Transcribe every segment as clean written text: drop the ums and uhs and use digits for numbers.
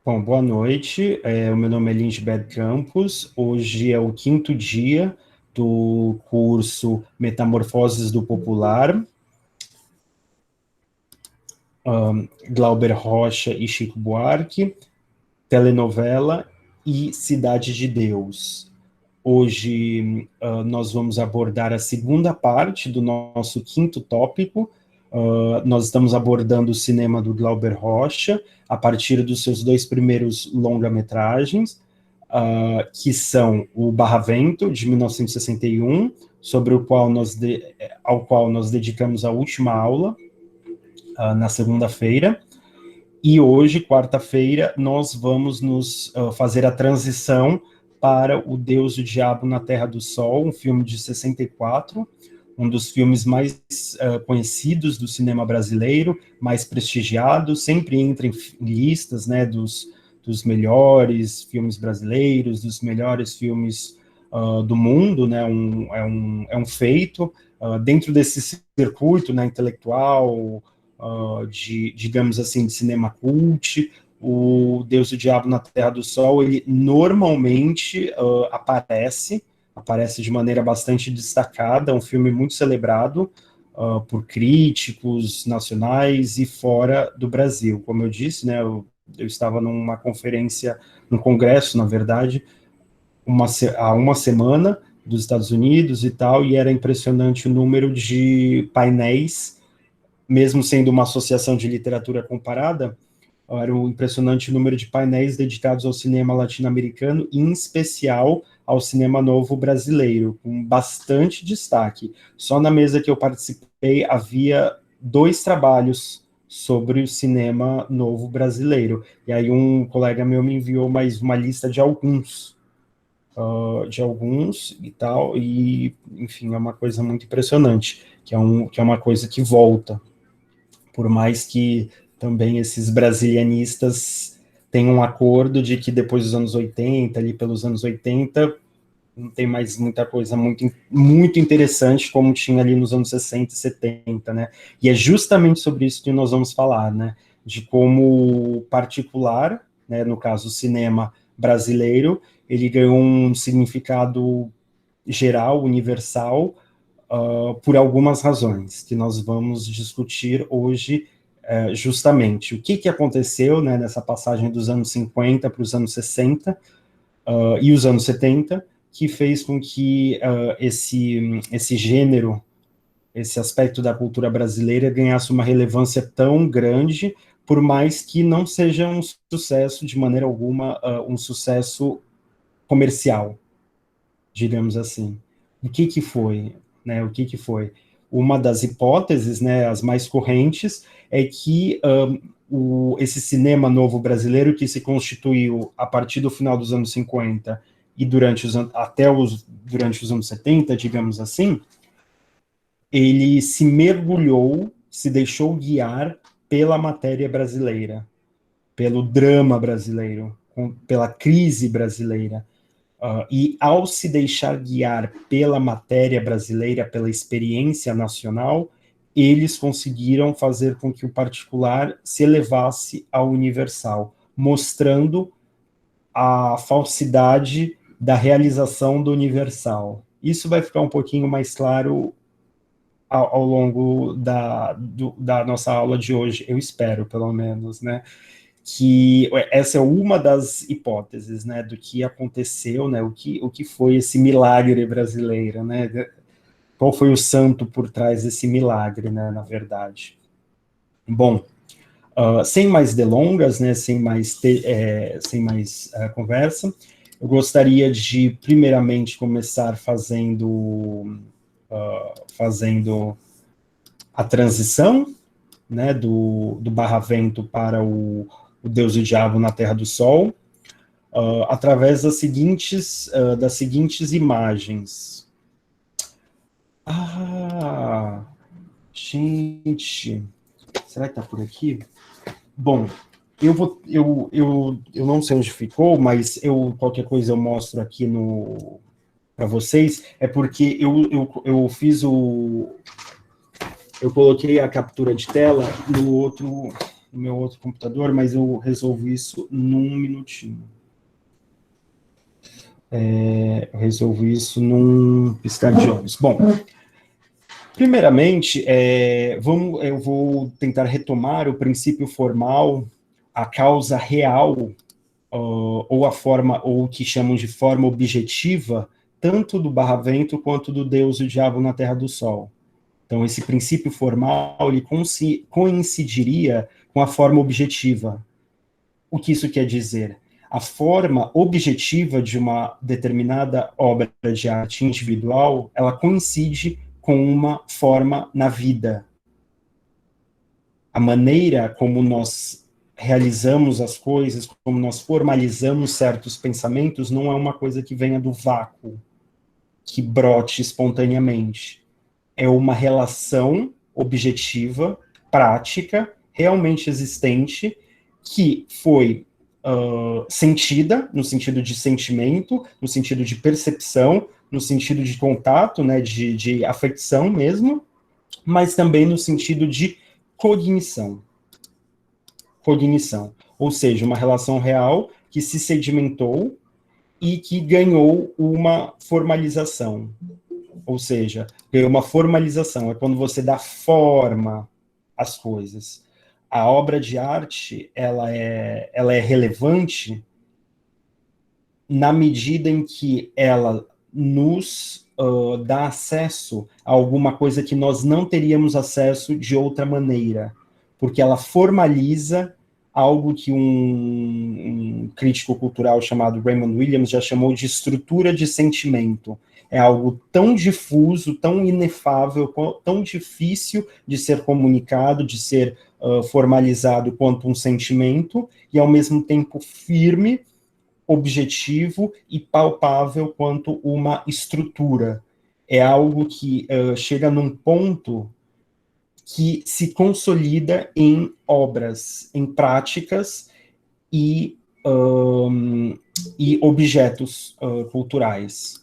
Bom, boa noite. O meu nome é Lindbergh Campos. Hoje é o quinto dia do curso Metamorfoses do Popular, Glauber Rocha e Chico Buarque, telenovela e Cidade de Deus. Hoje nós vamos abordar a segunda parte do nosso quinto tópico. Nós estamos abordando o cinema do Glauber Rocha a partir dos seus dois primeiros longa-metragens, que são o Barravento, de 1961, sobre o qual ao qual nós dedicamos a última aula, na segunda-feira. E hoje, quarta-feira, nós vamos nos fazer a transição para O Deus e o Diabo na Terra do Sol, um filme de 64, um dos filmes mais conhecidos do cinema brasileiro, mais prestigiado, sempre entra em listas, né, dos melhores filmes brasileiros, dos melhores filmes do mundo, né, é um feito. Dentro desse circuito, né, intelectual, digamos assim, de cinema cult, o Deus e o Diabo na Terra do Sol, ele normalmente aparece de maneira bastante destacada, é um filme muito celebrado por críticos nacionais e fora do Brasil. Como eu disse, né, eu estava numa conferência, num congresso, na verdade, há uma semana, dos Estados Unidos e tal, e era impressionante o número de painéis, mesmo sendo uma associação de literatura comparada, era um impressionante número de painéis dedicados ao cinema latino-americano, em especial ao cinema novo brasileiro, com bastante destaque. Só na mesa que eu participei havia dois trabalhos sobre o cinema novo brasileiro. E aí um colega meu me enviou mais uma lista de alguns e tal, e enfim, é uma coisa muito impressionante, que é uma coisa que volta, por mais que também esses brasilianistas tenham um acordo de que depois dos anos 80, ali pelos anos 80, não tem mais muita coisa muito interessante como tinha ali nos anos 60 e 70, né? E é justamente sobre isso que nós vamos falar, né? De como particular, né, no caso o cinema brasileiro, ele ganhou um significado geral, universal, por algumas razões que nós vamos discutir hoje, justamente. O que aconteceu, né, nessa passagem dos anos 50 para os anos 60 e os anos 70, que fez com que esse gênero, esse aspecto da cultura brasileira ganhasse uma relevância tão grande, por mais que não seja um sucesso, de maneira alguma, um sucesso comercial, digamos assim. O que foi, né? O que foi? Uma das hipóteses, né, as mais correntes, é que esse cinema novo brasileiro, que se constituiu a partir do final dos anos 50 e durante os anos 70, digamos assim, ele se mergulhou, se deixou guiar pela matéria brasileira, pelo drama brasileiro, pela crise brasileira. E ao se deixar guiar pela matéria brasileira, pela experiência nacional, eles conseguiram fazer com que o particular se elevasse ao universal, mostrando a falsidade da realização do universal. Isso vai ficar um pouquinho mais claro ao longo da nossa aula de hoje, eu espero, pelo menos, né? Que essa é uma das hipóteses, né, do que aconteceu, né, o que foi esse milagre brasileiro, né, qual foi o santo por trás desse milagre, né, na verdade. Bom, sem mais delongas, né, sem mais conversa, eu gostaria de, primeiramente, começar fazendo a transição, né, do Barravento para o Deus e o Diabo na Terra do Sol, através das seguintes imagens. Ah, gente, será que tá por aqui? Bom, eu não sei onde ficou, mas qualquer coisa eu mostro aqui para vocês. É porque eu coloquei a captura de tela no outro. no meu outro computador, mas eu resolvo isso num minutinho. Eu resolvo isso num piscar de olhos. Bom, primeiramente, eu vou tentar retomar o princípio formal, a causa real, ou a forma, ou o que chamam de forma objetiva, tanto do Barravento quanto do Deus e o Diabo na Terra do Sol. Então, esse princípio formal, ele coincidiria com a forma objetiva. O que isso quer dizer? A forma objetiva de uma determinada obra de arte individual, ela coincide com uma forma na vida. A maneira como nós realizamos as coisas, como nós formalizamos certos pensamentos, não é uma coisa que venha do vácuo, que brote espontaneamente. É uma relação objetiva, prática, realmente existente, que foi sentida, no sentido de sentimento, no sentido de percepção, no sentido de contato, né, de afecção mesmo, mas também no sentido de cognição. Cognição. Ou seja, uma relação real que se sedimentou e que ganhou uma formalização. Ou seja, ganhou uma formalização. É quando você dá forma às coisas. A obra de arte, ela é relevante na medida em que ela nos dá acesso a alguma coisa que nós não teríamos acesso de outra maneira, porque ela formaliza algo que um crítico cultural chamado Raymond Williams já chamou de estrutura de sentimento. É algo tão difuso, tão inefável, tão difícil de ser comunicado, de ser formalizado quanto um sentimento, e ao mesmo tempo firme, objetivo e palpável quanto uma estrutura. É algo que chega num ponto que se consolida em obras, em práticas e objetos culturais,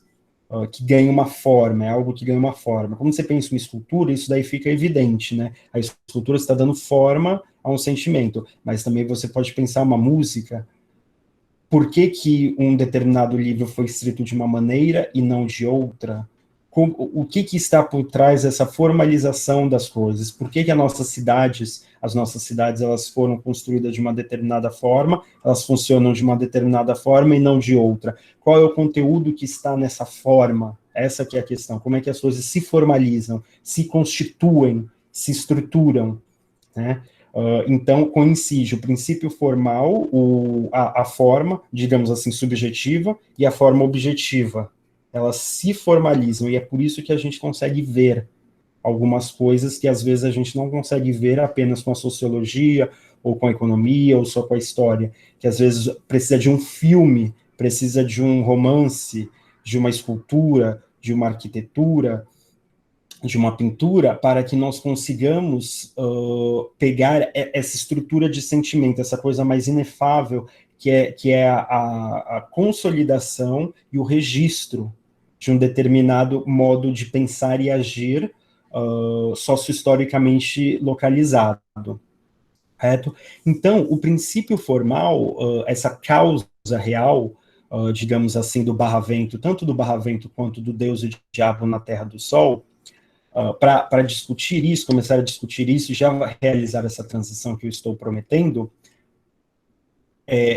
que ganham uma forma, é algo que ganha uma forma. Quando você pensa em uma escultura, isso daí fica evidente, né? A escultura está dando forma a um sentimento, mas também você pode pensar uma música. Por que que um determinado livro foi escrito de uma maneira e não de outra? O que está por trás dessa formalização das coisas? Por que que as nossas cidades, elas foram construídas de uma determinada forma, elas funcionam de uma determinada forma e não de outra? Qual é o conteúdo que está nessa forma? Essa que é a questão. Como é que as coisas se formalizam, se constituem, se estruturam, né? Então, coincide o princípio formal, a forma, digamos assim, subjetiva, e a forma objetiva. Elas se formalizam, e é por isso que a gente consegue ver algumas coisas que às vezes a gente não consegue ver apenas com a sociologia, ou com a economia, ou só com a história, que às vezes precisa de um filme, precisa de um romance, de uma escultura, de uma arquitetura, de uma pintura, para que nós consigamos pegar essa estrutura de sentimento, essa coisa mais inefável, que é a consolidação e o registro de um determinado modo de pensar e agir socio-historicamente localizado. Correto? Então, o princípio formal, essa causa real, digamos assim, do Barravento, tanto do Barravento quanto do Deus e do Diabo na Terra do Sol, para discutir isso, começar a discutir isso, já realizar essa transição que eu estou prometendo,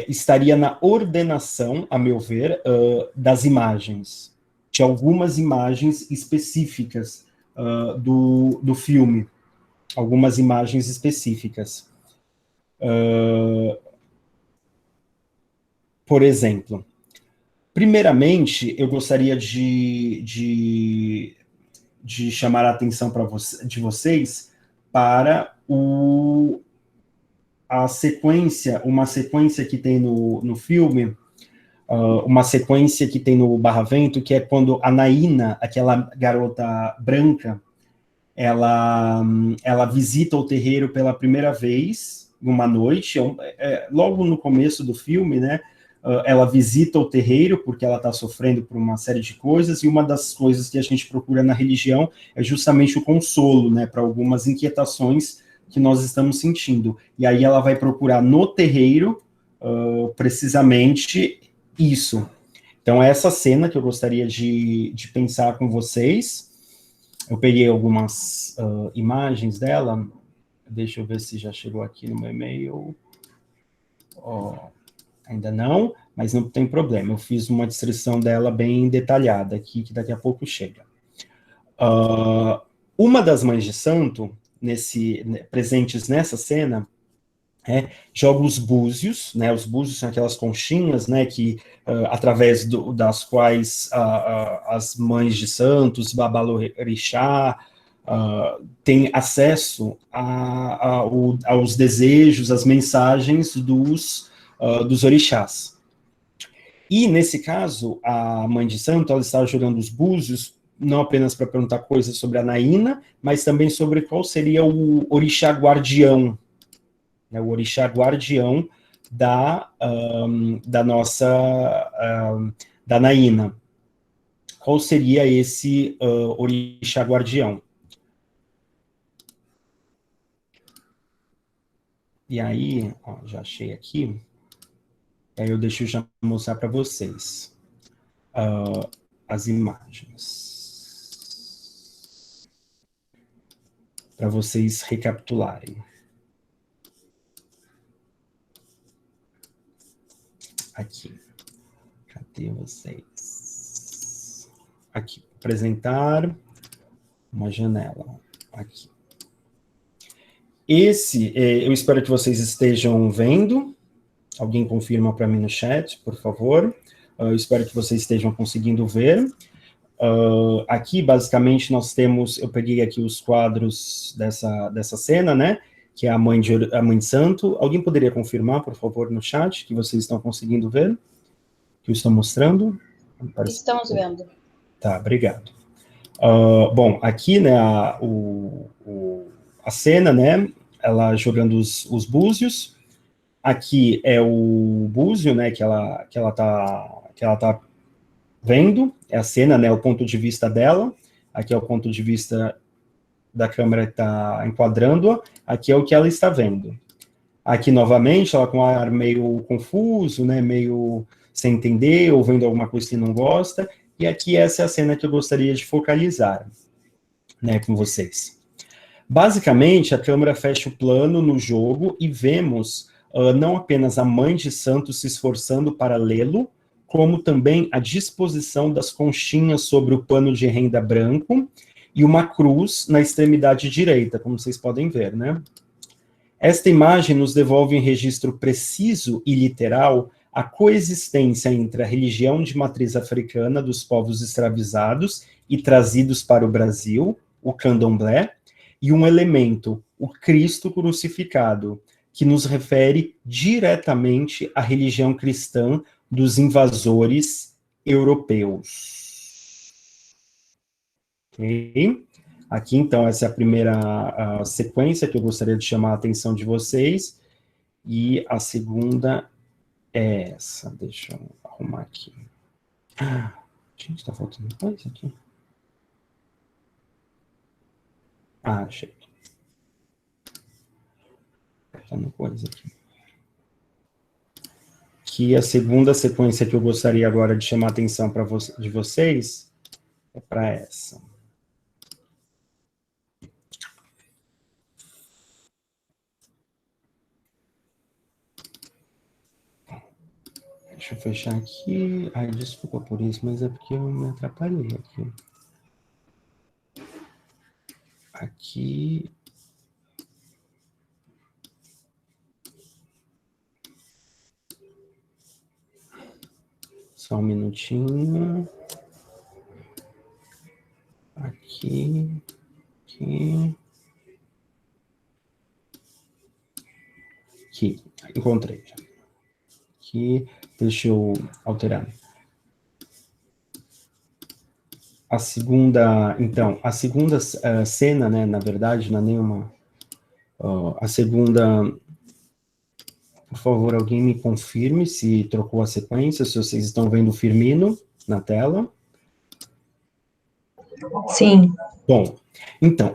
estaria na ordenação, a meu ver, das imagens, de algumas imagens específicas do filme, algumas imagens específicas. Por exemplo, primeiramente, eu gostaria de chamar a atenção de vocês para uma sequência que tem no filme, uma sequência que tem no Barravento, que é quando a Naina, aquela garota branca, ela visita o terreiro pela primeira vez, numa noite, logo no começo do filme, né? Ela visita o terreiro porque ela está sofrendo por uma série de coisas, e uma das coisas que a gente procura na religião é justamente o consolo, né, para algumas inquietações que nós estamos sentindo. E aí ela vai procurar no terreiro, precisamente isso. Então, essa cena que eu gostaria de pensar com vocês, eu peguei algumas imagens dela, deixa eu ver se já chegou aqui no meu e-mail. Ainda não, mas não tem problema, eu fiz uma descrição dela bem detalhada aqui, que daqui a pouco chega. Uma das mães de santo, presentes nessa cena, joga os búzios, né? Os búzios são aquelas conchinhas, né? Que através das quais as mães de santos, babalorixá, têm acesso aos desejos, às mensagens dos orixás. E nesse caso, a mãe de santo, ela estava jogando os búzios não apenas para perguntar coisas sobre a Naína, mas também sobre qual seria o orixá guardião, né, o orixá guardião da nossa, da Naína. Qual seria esse orixá guardião? E aí, já achei aqui, aí eu deixo já mostrar para vocês as imagens. Para vocês recapitularem. Aqui. Cadê vocês? Aqui. Apresentar uma janela. Aqui. Eu espero que vocês estejam vendo. Alguém confirma para mim no chat, por favor. Eu espero que vocês estejam conseguindo ver. Aqui, basicamente, nós temos, eu peguei aqui os quadros dessa cena, né, que é a mãe de santo. Alguém poderia confirmar, por favor, no chat, que vocês estão conseguindo ver? Que eu estou mostrando? Estamos vendo. Tá, obrigado. Bom, aqui, né, a cena, né, ela jogando os búzios. Aqui é o búzio, né, que ela tá vendo, é a cena, né, o ponto de vista dela, aqui é o ponto de vista da câmera que está enquadrando, aqui é o que ela está vendo. Aqui, novamente, ela com um ar meio confuso, né, meio sem entender, ou vendo alguma coisa que não gosta, e aqui essa é a cena que eu gostaria de focalizar, né, com vocês. Basicamente, a câmera fecha o plano no jogo e vemos não apenas a mãe de santo se esforçando para lê-lo, como também a disposição das conchinhas sobre o pano de renda branco e uma cruz na extremidade direita, como vocês podem ver, né? Esta imagem nos devolve em registro preciso e literal a coexistência entre a religião de matriz africana dos povos escravizados e trazidos para o Brasil, o candomblé, e um elemento, o Cristo crucificado, que nos refere diretamente à religião cristã dos invasores europeus. Ok? Aqui, então, essa é a primeira sequência que eu gostaria de chamar a atenção de vocês, e a segunda é essa. Deixa eu arrumar aqui. Gente, tá faltando coisa aqui. Achei. Faltando coisa aqui. Que a segunda sequência que eu gostaria agora de chamar a atenção de vocês é para essa. Deixa eu fechar aqui. Ai, desculpa por isso, mas é porque eu me atrapalhei aqui. Aqui. Só um minutinho. Aqui. Aqui. Aqui. Encontrei já. Aqui. Deixa eu alterar. A segunda, então, a segunda cena, né, na verdade, não é nenhuma... a segunda... Por favor, alguém me confirme se trocou a sequência, se vocês estão vendo o Firmino na tela. Sim. Bom, então,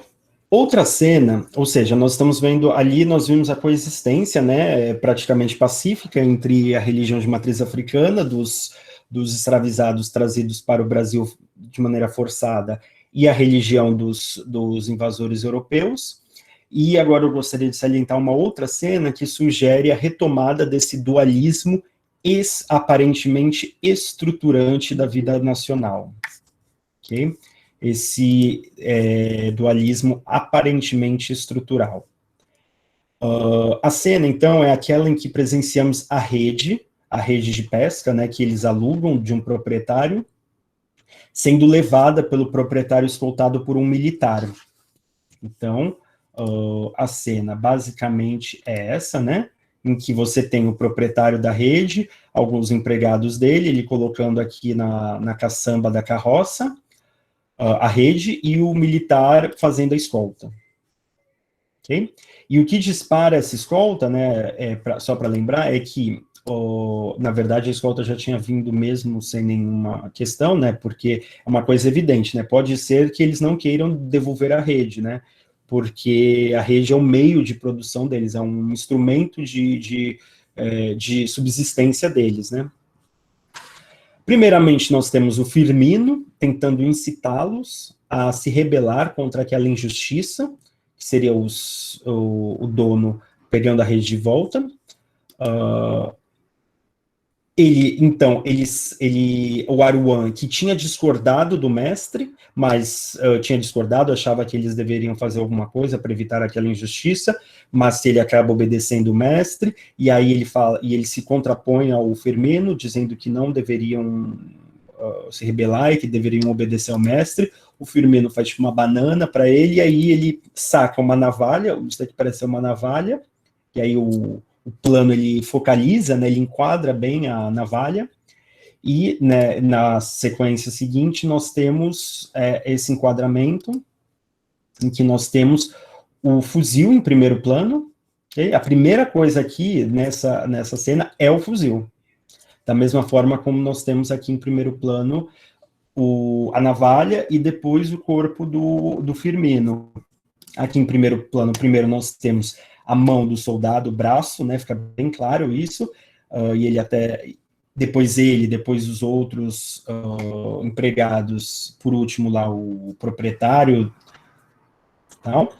Outra cena, ou seja, nós estamos vendo ali, nós vimos a coexistência, né, praticamente pacífica entre a religião de matriz africana, dos escravizados trazidos para o Brasil de maneira forçada, e a religião dos invasores europeus. E agora eu gostaria de salientar uma outra cena que sugere a retomada desse dualismo aparentemente estruturante da vida nacional. Ok? Esse dualismo aparentemente estrutural. A cena, então, é aquela em que presenciamos a rede de pesca, né, que eles alugam de um proprietário, sendo levada pelo proprietário escoltado por um militar. Então, a cena basicamente é essa, né, em que você tem o proprietário da rede, alguns empregados dele, ele colocando aqui na caçamba da carroça, a rede, e o militar fazendo a escolta. Okay? E o que dispara essa escolta, né, só para lembrar, é que, na verdade, a escolta já tinha vindo mesmo sem nenhuma questão, né, porque é uma coisa evidente, né, pode ser que eles não queiram devolver a rede, né, porque a rede é um meio de produção deles, é um instrumento de subsistência deles, né. Primeiramente, nós temos o Firmino tentando incitá-los a se rebelar contra aquela injustiça, que seria o dono pegando a rede de volta. O Aruan, que tinha discordado do mestre, mas tinha discordado, achava que eles deveriam fazer alguma coisa para evitar aquela injustiça, mas ele acaba obedecendo o mestre, e aí ele se contrapõe ao Firmino, dizendo que não deveriam se rebelar e que deveriam obedecer ao mestre. O Firmino faz tipo uma banana para ele, e aí ele saca uma navalha, isso aqui parece ser uma navalha, e aí o plano ele focaliza, né, ele enquadra bem a navalha, e né, na sequência seguinte nós temos esse enquadramento, em que nós temos o fuzil em primeiro plano, okay? A primeira coisa aqui nessa cena é o fuzil, da mesma forma como nós temos aqui em primeiro plano a navalha e depois o corpo do Firmino. Aqui em primeiro plano, primeiro nós temos a mão do soldado, o braço, né, fica bem claro isso, e ele até, depois os outros empregados, por último lá o proprietário, tal.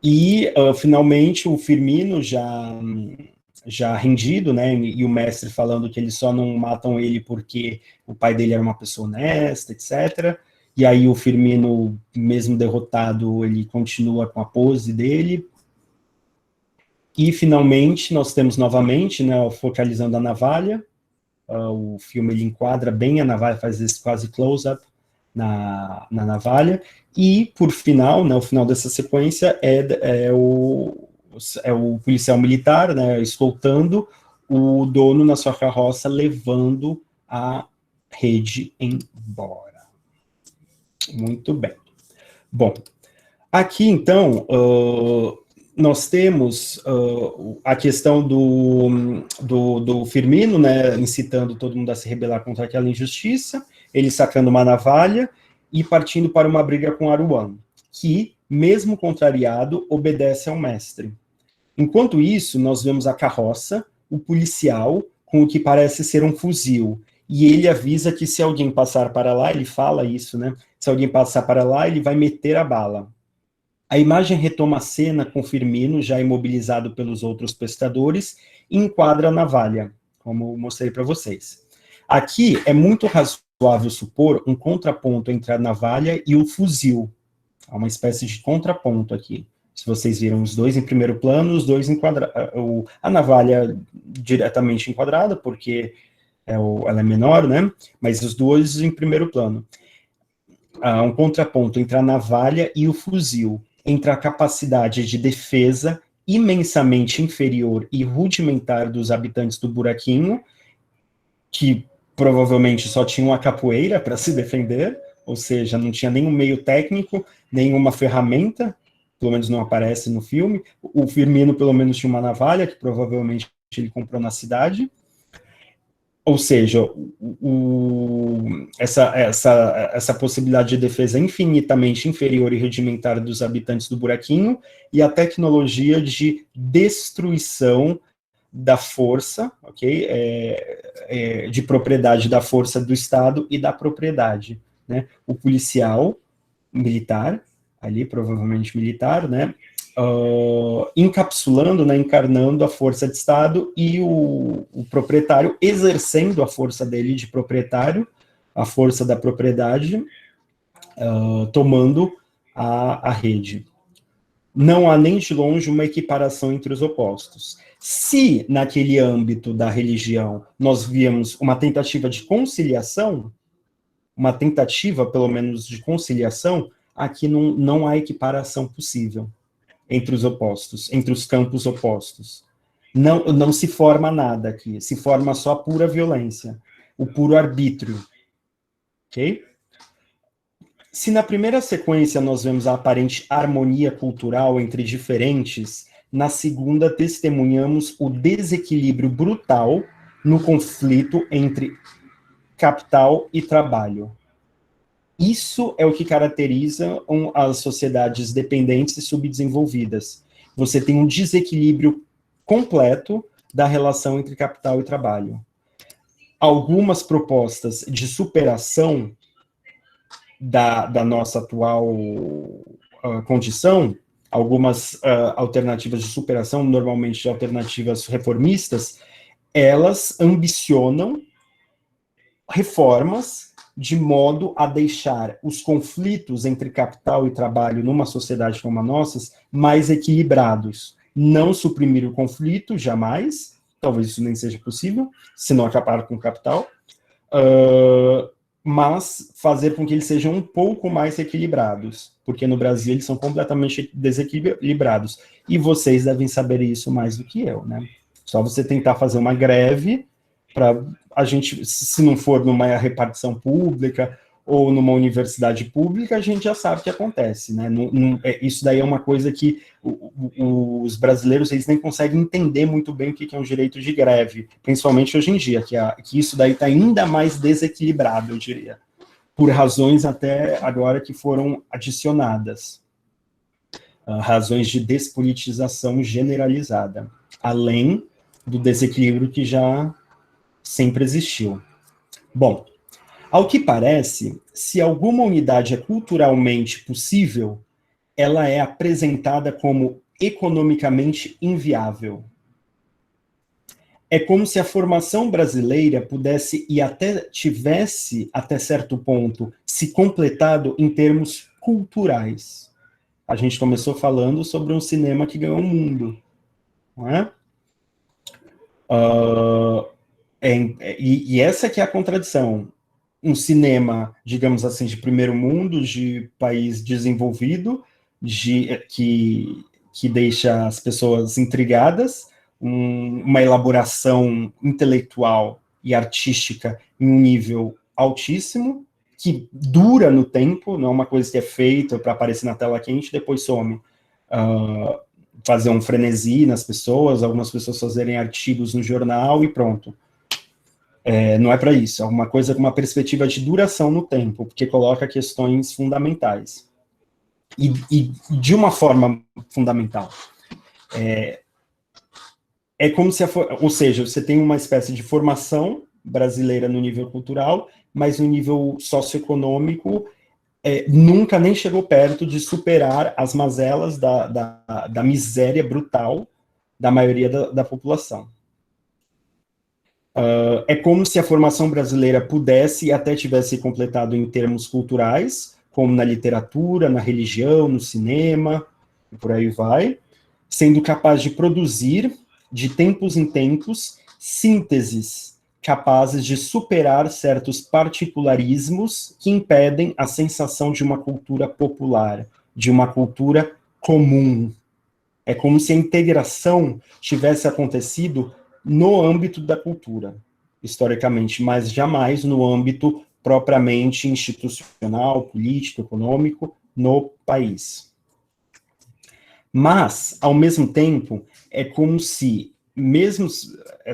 E finalmente o Firmino já rendido, né, e o mestre falando que eles só não matam ele porque o pai dele era uma pessoa honesta, etc., e aí o Firmino, mesmo derrotado, ele continua com a pose dele. E, finalmente, nós temos novamente, né, focalizando a navalha, o filme ele enquadra bem a navalha, faz esse quase close-up na navalha, e, por final, né, o final dessa sequência é o policial militar, né, escoltando o dono na sua carroça, levando a rede embora. Muito bem. Bom, aqui, então, nós temos a questão do Firmino, né, incitando todo mundo a se rebelar contra aquela injustiça, ele sacando uma navalha e partindo para uma briga com Aruan, que, mesmo contrariado, obedece ao mestre. Enquanto isso, nós vemos a carroça, o policial, com o que parece ser um fuzil, e ele avisa que se alguém passar para lá, ele fala isso, né? Se alguém passar para lá, ele vai meter a bala. A imagem retoma a cena com Firmino, já imobilizado pelos outros pescadores, e enquadra a navalha, como mostrei para vocês. Aqui é muito razoável supor um contraponto entre a navalha e o fuzil. Há uma espécie de contraponto aqui. Se vocês viram os dois em primeiro plano, os dois enquadrados. A navalha diretamente enquadrada, porque ela é menor, né? Mas os dois em primeiro plano. Há um contraponto entre a navalha e o fuzil, entre a capacidade de defesa imensamente inferior e rudimentar dos habitantes do buraquinho, que provavelmente só tinham a capoeira para se defender, ou seja, não tinha nenhum meio técnico, nenhuma ferramenta, pelo menos não aparece no filme. O Firmino, pelo menos, tinha uma navalha, que provavelmente ele comprou na cidade. ou seja, essa possibilidade de defesa infinitamente inferior e rudimentar dos habitantes do buraquinho e a tecnologia de destruição da força, ok? De propriedade da força do Estado e da propriedade, né? O policial militar, ali provavelmente militar, né? Encapsulando, né, encarnando a força de Estado e o proprietário exercendo a força dele de proprietário, a força da propriedade, tomando a rede. Não há nem de longe uma equiparação entre os opostos. Se, naquele âmbito da religião, nós víamos uma tentativa de conciliação, uma tentativa, pelo menos, de conciliação, aqui não há equiparação possível entre os opostos, entre os campos opostos. Não se forma nada aqui, se forma só a pura violência, o puro arbítrio. Ok? Se na primeira sequência nós vemos a aparente harmonia cultural entre diferentes, na segunda testemunhamos o desequilíbrio brutal no conflito entre capital e trabalho. Isso é o que caracteriza as sociedades dependentes e subdesenvolvidas. Você tem um desequilíbrio completo da relação entre capital e trabalho. Algumas propostas de superação da nossa atual condição, algumas alternativas de superação, normalmente alternativas reformistas, elas ambicionam reformas de modo a deixar os conflitos entre capital e trabalho numa sociedade como a nossa mais equilibrados. Não suprimir o conflito, jamais, talvez isso nem seja possível, se não acabar com o capital, mas fazer com que eles sejam um pouco mais equilibrados, porque no Brasil eles são completamente desequilibrados. E vocês devem saber isso mais do que eu, né? Só você tentar fazer uma greve para a gente, se não for numa repartição pública ou numa universidade pública, a gente já sabe o que acontece, né? Isso daí é uma coisa que os brasileiros eles nem conseguem entender muito bem o que é um direito de greve, principalmente hoje em dia, que isso daí está ainda mais desequilibrado, eu diria, por razões até agora que foram adicionadas, razões de despolitização generalizada, além do desequilíbrio que já sempre existiu. Bom, ao que parece, se alguma unidade é culturalmente possível, ela é apresentada como economicamente inviável. É como se a formação brasileira pudesse e até tivesse, até certo ponto, se completado em termos culturais. A gente começou falando sobre um cinema que ganhou o mundo, não é? E essa que é a contradição. Um cinema, digamos assim, de primeiro mundo, de país desenvolvido, que deixa as pessoas intrigadas, uma elaboração intelectual e artística em um nível altíssimo, que dura no tempo, não é uma coisa que é feita para aparecer na tela quente e depois some. Fazer um frenesi nas pessoas, algumas pessoas fazerem artigos no jornal e pronto. Não é para isso, é uma coisa com uma perspectiva de duração no tempo, porque coloca questões fundamentais. E de uma forma fundamental. É como se, ou seja, você tem uma espécie de formação brasileira no nível cultural, mas no nível socioeconômico nunca nem chegou perto de superar as mazelas da miséria brutal da maioria da população. É como se a formação brasileira pudesse e até tivesse completado em termos culturais, como na literatura, na religião, no cinema, e por aí vai, sendo capaz de produzir, de tempos em tempos, sínteses capazes de superar certos particularismos que impedem a sensação de uma cultura popular, de uma cultura comum. É como se a integração tivesse acontecido no âmbito da cultura, historicamente, mas jamais no âmbito propriamente institucional, político, econômico, no país. Mas, ao mesmo tempo, é como se mesmo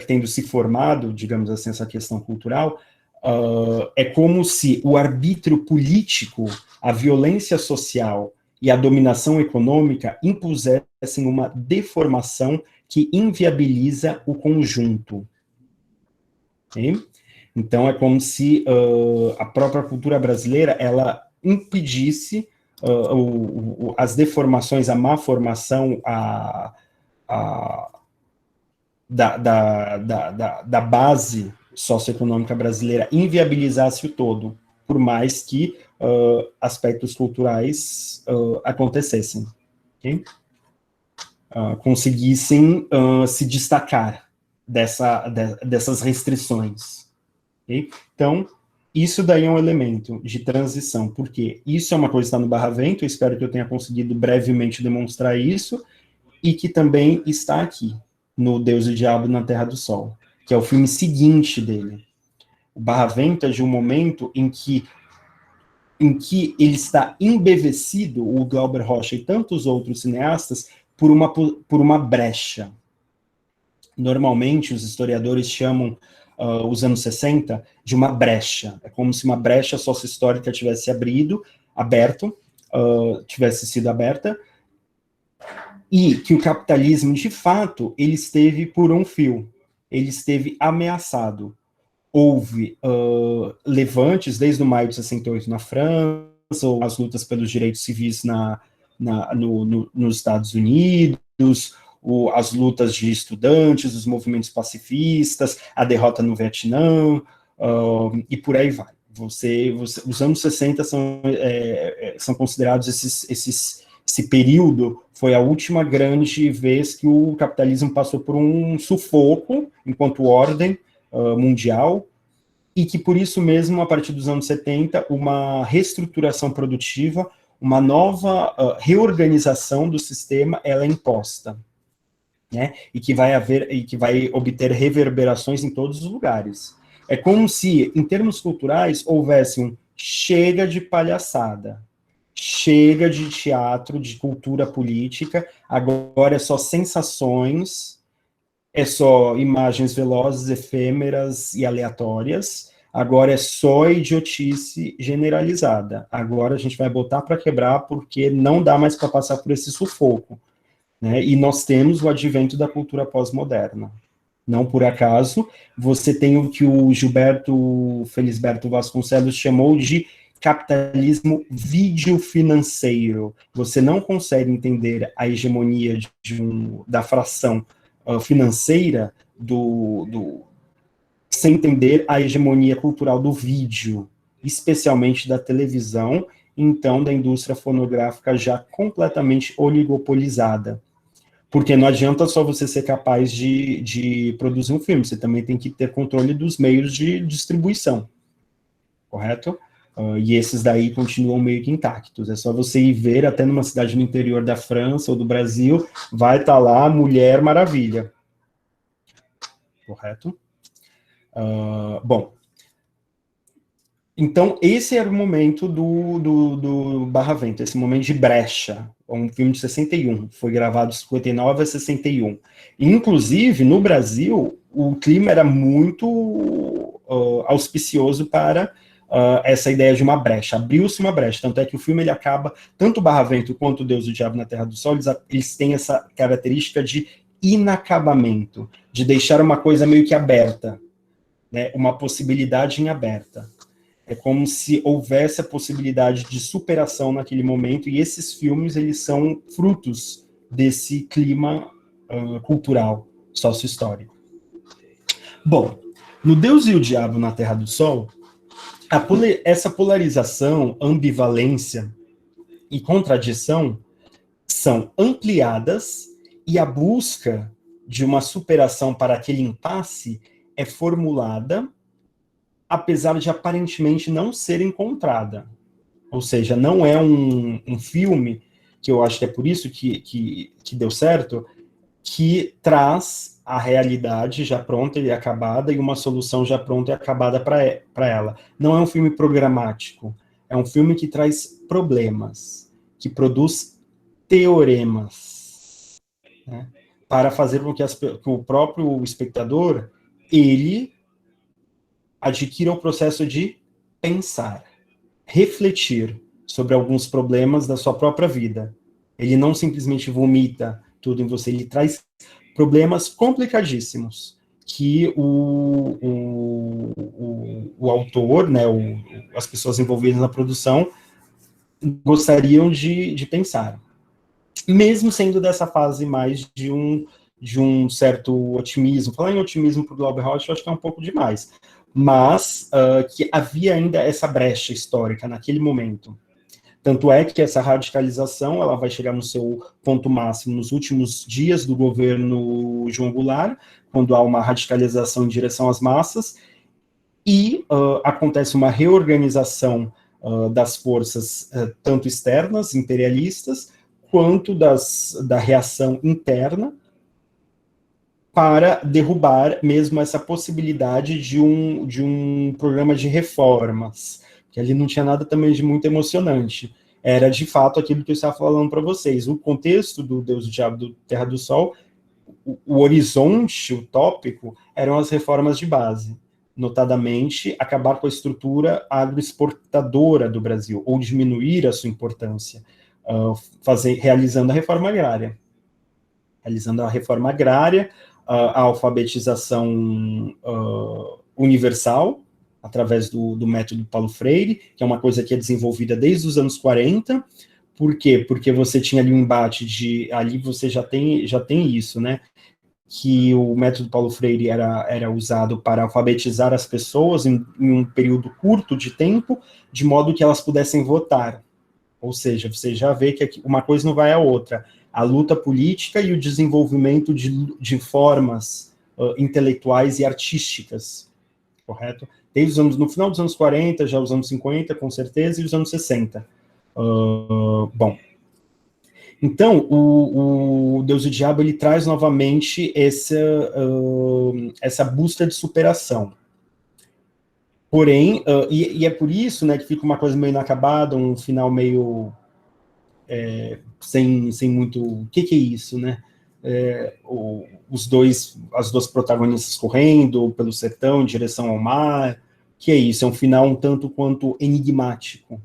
tendo se formado, digamos assim, essa questão cultural, é como se o arbítrio político, a violência social e a dominação econômica impusessem uma deformação que inviabiliza o conjunto. Okay? Então, é como se a própria cultura brasileira, ela impedisse as deformações, a má formação, da base socioeconômica brasileira inviabilizasse o todo, por mais que aspectos culturais acontecessem, okay? Conseguissem se destacar dessas restrições. Okay? Então, isso daí é um elemento de transição, porque isso é uma coisa que está no Barravento, eu espero que eu tenha conseguido brevemente demonstrar isso, e que também está aqui, no Deus e o Diabo na Terra do Sol, que é o filme seguinte dele. O Barravento é de um momento em que ele está embevecido, o Glauber Rocha e tantos outros cineastas, por uma brecha. Normalmente, os historiadores chamam os anos 60 de uma brecha. É como se uma brecha sócio-histórica tivesse tivesse sido aberta, e que o capitalismo, de fato, ele esteve por um fio, ele esteve ameaçado. Houve levantes, desde o maio de 68 na França, ou as lutas pelos direitos civis nos Estados Unidos, as lutas de estudantes, os movimentos pacifistas, a derrota no Vietnã, e por aí vai. Os anos 60 são considerados esse período, foi a última grande vez que o capitalismo passou por um sufoco enquanto ordem mundial, e que por isso mesmo, a partir dos anos 70, uma reestruturação produtiva, uma nova reorganização do sistema, ela é imposta, né? E que vai obter reverberações em todos os lugares. É como se, em termos culturais, houvesse um chega de palhaçada, chega de teatro, de cultura política, agora é só sensações, é só imagens velozes, efêmeras e aleatórias, agora é só idiotice generalizada. Agora a gente vai botar para quebrar porque não dá mais para passar por esse sufoco, né? E nós temos o advento da cultura pós-moderna. Não por acaso, você tem o que o Gilberto Felisberto Vasconcelos chamou de capitalismo videofinanceiro. Você não consegue entender a hegemonia da fração financeira sem entender a hegemonia cultural do vídeo, especialmente da televisão, então da indústria fonográfica já completamente oligopolizada. Porque não adianta só você ser capaz de produzir um filme, você também tem que ter controle dos meios de distribuição, correto? E esses daí continuam meio que intactos. É só você ir ver, até numa cidade no interior da França ou do Brasil, vai estar lá Mulher Maravilha. Correto? Bom, então esse era o momento do Barravento, esse momento de brecha. Um filme de 61, foi gravado de 59 a 61. Inclusive, no Brasil, o clima era muito auspicioso para essa ideia de uma brecha. Abriu-se uma brecha, tanto é que o filme ele acaba, tanto o Barravento quanto o Deus e o Diabo na Terra do Sol, eles têm essa característica de inacabamento, de deixar uma coisa meio que aberta, né, uma possibilidade em aberta. É como se houvesse a possibilidade de superação naquele momento, e esses filmes, eles são frutos desse clima cultural, sócio-histórico. Bom, no Deus e o Diabo na Terra do Sol, essa polarização, ambivalência e contradição são ampliadas, e a busca de uma superação para aquele impasse é formulada, apesar de aparentemente não ser encontrada. Ou seja, não é um filme, que eu acho que é por isso que deu certo, que traz a realidade já pronta e acabada e uma solução já pronta e acabada para ela. Não é um filme programático, é um filme que traz problemas, que produz teoremas, né? para fazer com que o próprio espectador, ele adquira o processo de pensar, refletir sobre alguns problemas da sua própria vida. Ele não simplesmente vomita tudo em você, ele traz problemas complicadíssimos que o autor, né, as pessoas envolvidas na produção gostariam de pensar. Mesmo sendo dessa fase mais de um certo otimismo. Falar em otimismo para o Glauber Rocha, eu acho que é um pouco demais. Mas que havia ainda essa brecha histórica naquele momento. Tanto é que essa radicalização ela vai chegar no seu ponto máximo nos últimos dias do governo João Goulart, quando há uma radicalização em direção às massas, e acontece uma reorganização das forças, tanto externas, imperialistas, quanto da reação interna, para derrubar mesmo essa possibilidade de um programa de reformas, que ali não tinha nada também de muito emocionante. Era, de fato, aquilo que eu estava falando para vocês. O contexto do Deus, o Diabo, do Terra do Sol, o horizonte utópico eram as reformas de base, notadamente acabar com a estrutura agroexportadora do Brasil, ou diminuir a sua importância, realizando a reforma agrária. Realizando a reforma agrária, a alfabetização universal, através do método Paulo Freire, que é uma coisa que é desenvolvida desde os anos 40. Por quê? Porque você tinha ali um embate ali você já tem isso, né? Que o método Paulo Freire era usado para alfabetizar as pessoas em um período curto de tempo, de modo que elas pudessem votar. Ou seja, você já vê que uma coisa não vai à outra. A luta política e o desenvolvimento de formas intelectuais e artísticas, correto? Desde os anos, no final dos anos 40, já os anos 50, com certeza, e os anos 60. Bom, então, o Deus e o Diabo, ele traz novamente essa busca de superação. Porém, e é por isso, né, que fica uma coisa meio inacabada, um final meio sem muito... O que é isso, né? As duas protagonistas correndo pelo sertão em direção ao mar. Que é isso? É um final um tanto quanto enigmático.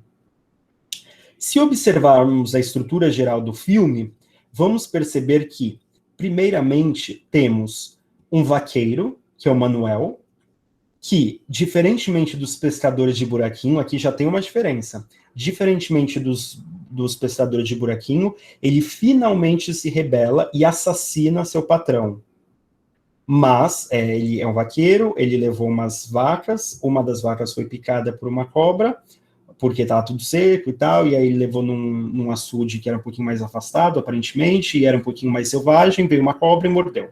Se observarmos a estrutura geral do filme, vamos perceber que, primeiramente, temos um vaqueiro, que é o Manuel, que, diferentemente dos pescadores de buraquinho, aqui já tem uma diferença. Diferentemente dos pescadores de buraquinho, ele finalmente se rebela e assassina seu patrão. Mas ele é um vaqueiro, ele levou umas vacas, uma das vacas foi picada por uma cobra, porque estava tudo seco e tal, e aí ele levou num açude que era um pouquinho mais afastado, aparentemente, e era um pouquinho mais selvagem, veio uma cobra e mordeu.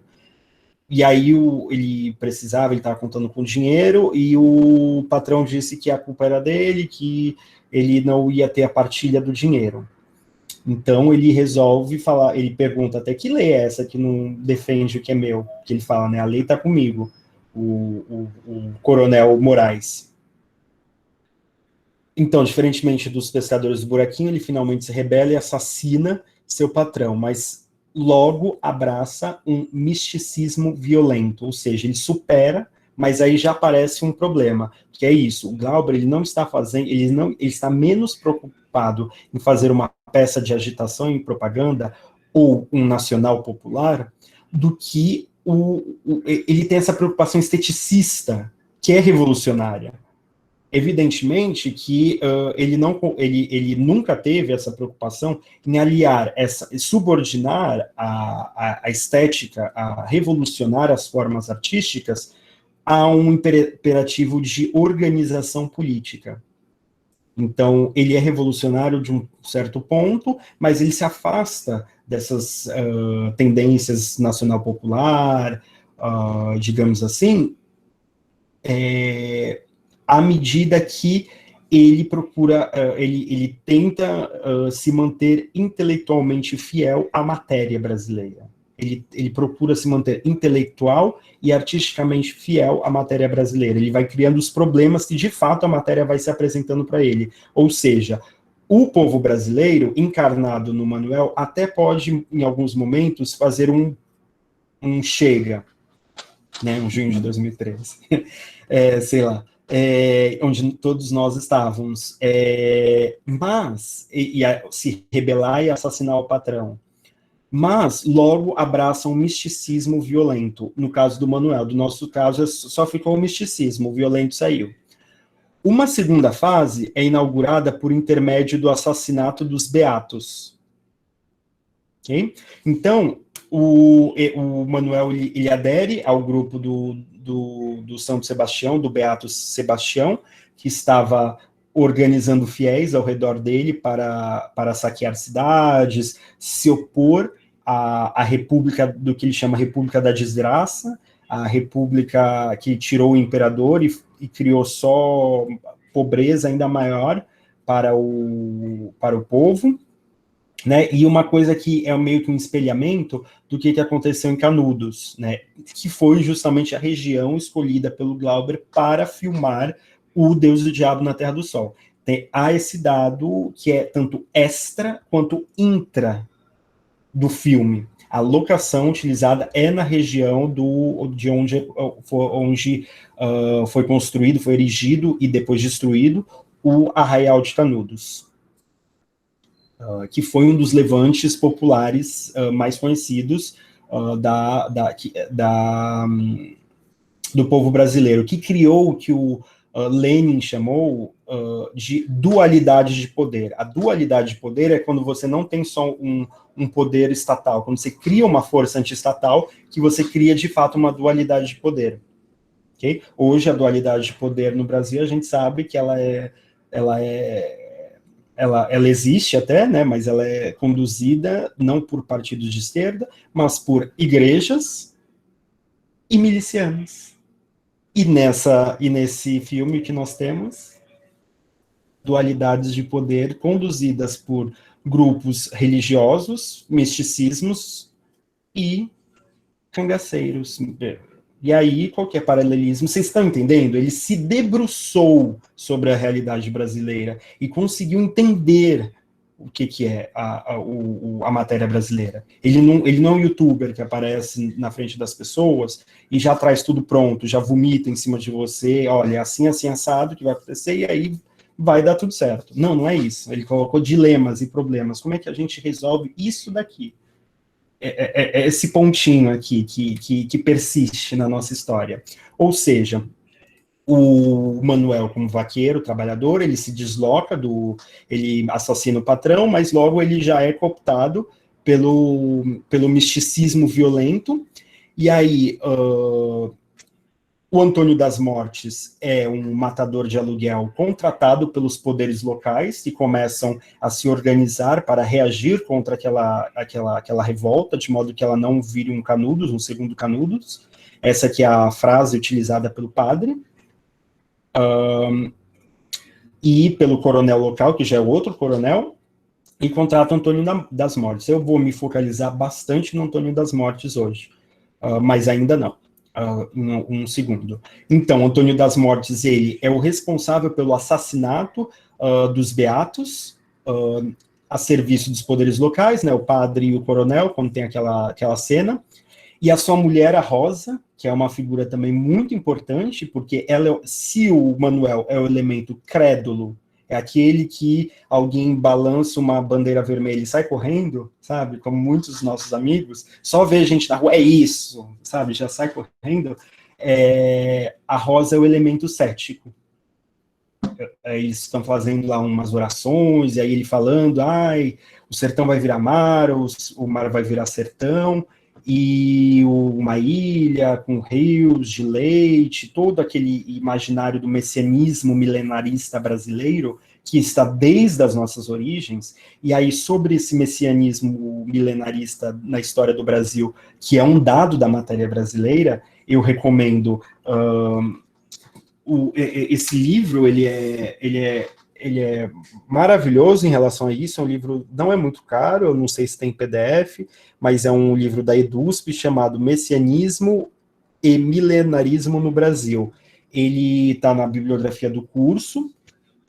E aí ele estava contando com dinheiro, e o patrão disse que a culpa era dele, que ele não ia ter a partilha do dinheiro. Então ele resolve falar, ele pergunta até que lei é essa que não defende o que é meu? Que ele fala, né, a lei está comigo, o coronel Moraes. Então, diferentemente dos pescadores do buraquinho, ele finalmente se rebela e assassina seu patrão, mas logo abraça um misticismo violento, ou seja, ele supera, mas aí já aparece um problema, que é isso, o Glauber, ele não está fazendo, ele está menos preocupado em fazer uma peça de agitação e propaganda, ou um nacional popular, do que ele tem essa preocupação esteticista, que é revolucionária. Evidentemente que ele nunca teve essa preocupação em aliar, subordinar a estética, a revolucionar as formas artísticas a um imperativo de organização política. Então, ele é revolucionário de um certo ponto, mas ele se afasta dessas tendências nacional-popular, digamos assim, à medida que ele procura, ele tenta se manter intelectualmente fiel à matéria brasileira. Ele procura se manter intelectual e artisticamente fiel à matéria brasileira. Ele vai criando os problemas que, de fato, a matéria vai se apresentando para ele. Ou seja, o povo brasileiro, encarnado no Manuel, até pode, em alguns momentos, fazer um Chega, né, um junho de 2013, sei lá, onde todos nós estávamos, mas, se rebelar e assassinar o patrão, mas logo abraçam um misticismo violento, no caso do Manuel, do nosso caso só ficou o misticismo, o violento saiu. Uma segunda fase é inaugurada por intermédio do assassinato dos Beatos. Okay? Então, o Manuel ele adere ao grupo do Santo Sebastião, do Beato Sebastião, que estava organizando fiéis ao redor dele para saquear cidades, se opor à república, do que ele chama República da Desgraça, a república que tirou o imperador e criou só pobreza ainda maior para o povo. Né? E uma coisa que é meio que um espelhamento do que aconteceu em Canudos, né? Que foi justamente a região escolhida pelo Glauber para filmar o Deus e o Diabo na Terra do Sol. Há esse dado que é tanto extra quanto intra do filme. A locação utilizada é na região de onde foi construído, foi erigido e depois destruído o Arraial de Canudos. Que foi um dos levantes populares mais conhecidos do povo brasileiro, que criou o que o Lenin chamou de dualidade de poder. A dualidade de poder é quando você não tem só um poder estatal, quando você cria uma força antiestatal, que você cria de fato uma dualidade de poder. Okay? Hoje a dualidade de poder no Brasil, a gente sabe que ela existe até, né, mas ela é conduzida não por partidos de esquerda, mas por igrejas e milicianos. E nesse filme que nós temos, dualidades de poder conduzidas por grupos religiosos, misticismos e cangaceiros. E aí, qualquer paralelismo, vocês estão entendendo? Ele se debruçou sobre a realidade brasileira e conseguiu entender o que é a matéria brasileira. Ele não é um youtuber que aparece na frente das pessoas e já traz tudo pronto, já vomita em cima de você, olha, assim, assado que vai acontecer, e aí vai dar tudo certo. Não é isso. Ele colocou dilemas e problemas. Como é que a gente resolve isso daqui? É esse pontinho aqui que persiste na nossa história. Ou seja, o Manuel, como vaqueiro, trabalhador, ele se desloca, ele assassina o patrão, mas logo ele já é cooptado pelo misticismo violento, e aí o Antônio das Mortes é um matador de aluguel contratado pelos poderes locais, que começam a se organizar para reagir contra aquela revolta, de modo que ela não vire um segundo Canudos. Essa que é a frase utilizada pelo padre. E pelo coronel local, que já é outro coronel, e contrata Antônio das Mortes. Eu vou me focalizar bastante no Antônio das Mortes hoje, mas ainda não. Um segundo. Então, Antônio das Mortes, ele é o responsável pelo assassinato dos beatos, a serviço dos poderes locais, né, o padre e o coronel, quando tem aquela cena, e a sua mulher, a Rosa, que é uma figura também muito importante, porque se o Manuel é o elemento crédulo, é aquele que alguém balança uma bandeira vermelha e sai correndo, sabe? Como muitos dos nossos amigos, só vê gente na rua, é isso, sabe? Já sai correndo. A Rosa é o elemento cético. Eles estão fazendo lá umas orações, e aí ele falando, o sertão vai virar mar, o mar vai virar sertão, e uma ilha com rios de leite, todo aquele imaginário do messianismo milenarista brasileiro, que está desde as nossas origens, e aí sobre esse messianismo milenarista na história do Brasil, que é um dado da matéria brasileira, eu recomendo esse livro, ele é maravilhoso em relação a isso. É um livro, não é muito caro, eu não sei se tem PDF, mas é um livro da EDUSP chamado Messianismo e Milenarismo no Brasil. Ele está na bibliografia do curso,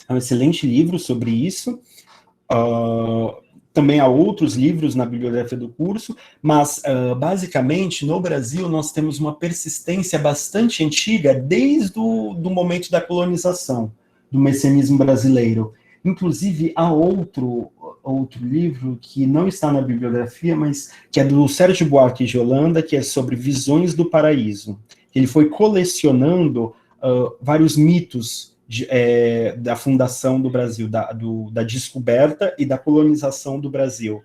é um excelente livro sobre isso. também há outros livros na bibliografia do curso, mas, basicamente, no Brasil, nós temos uma persistência bastante antiga desde o do momento da colonização, do messianismo brasileiro. Inclusive, há outro livro que não está na bibliografia, mas que é do Sérgio Buarque de Holanda, que é sobre visões do paraíso. Ele foi colecionando vários mitos da fundação do Brasil, da descoberta e da colonização do Brasil,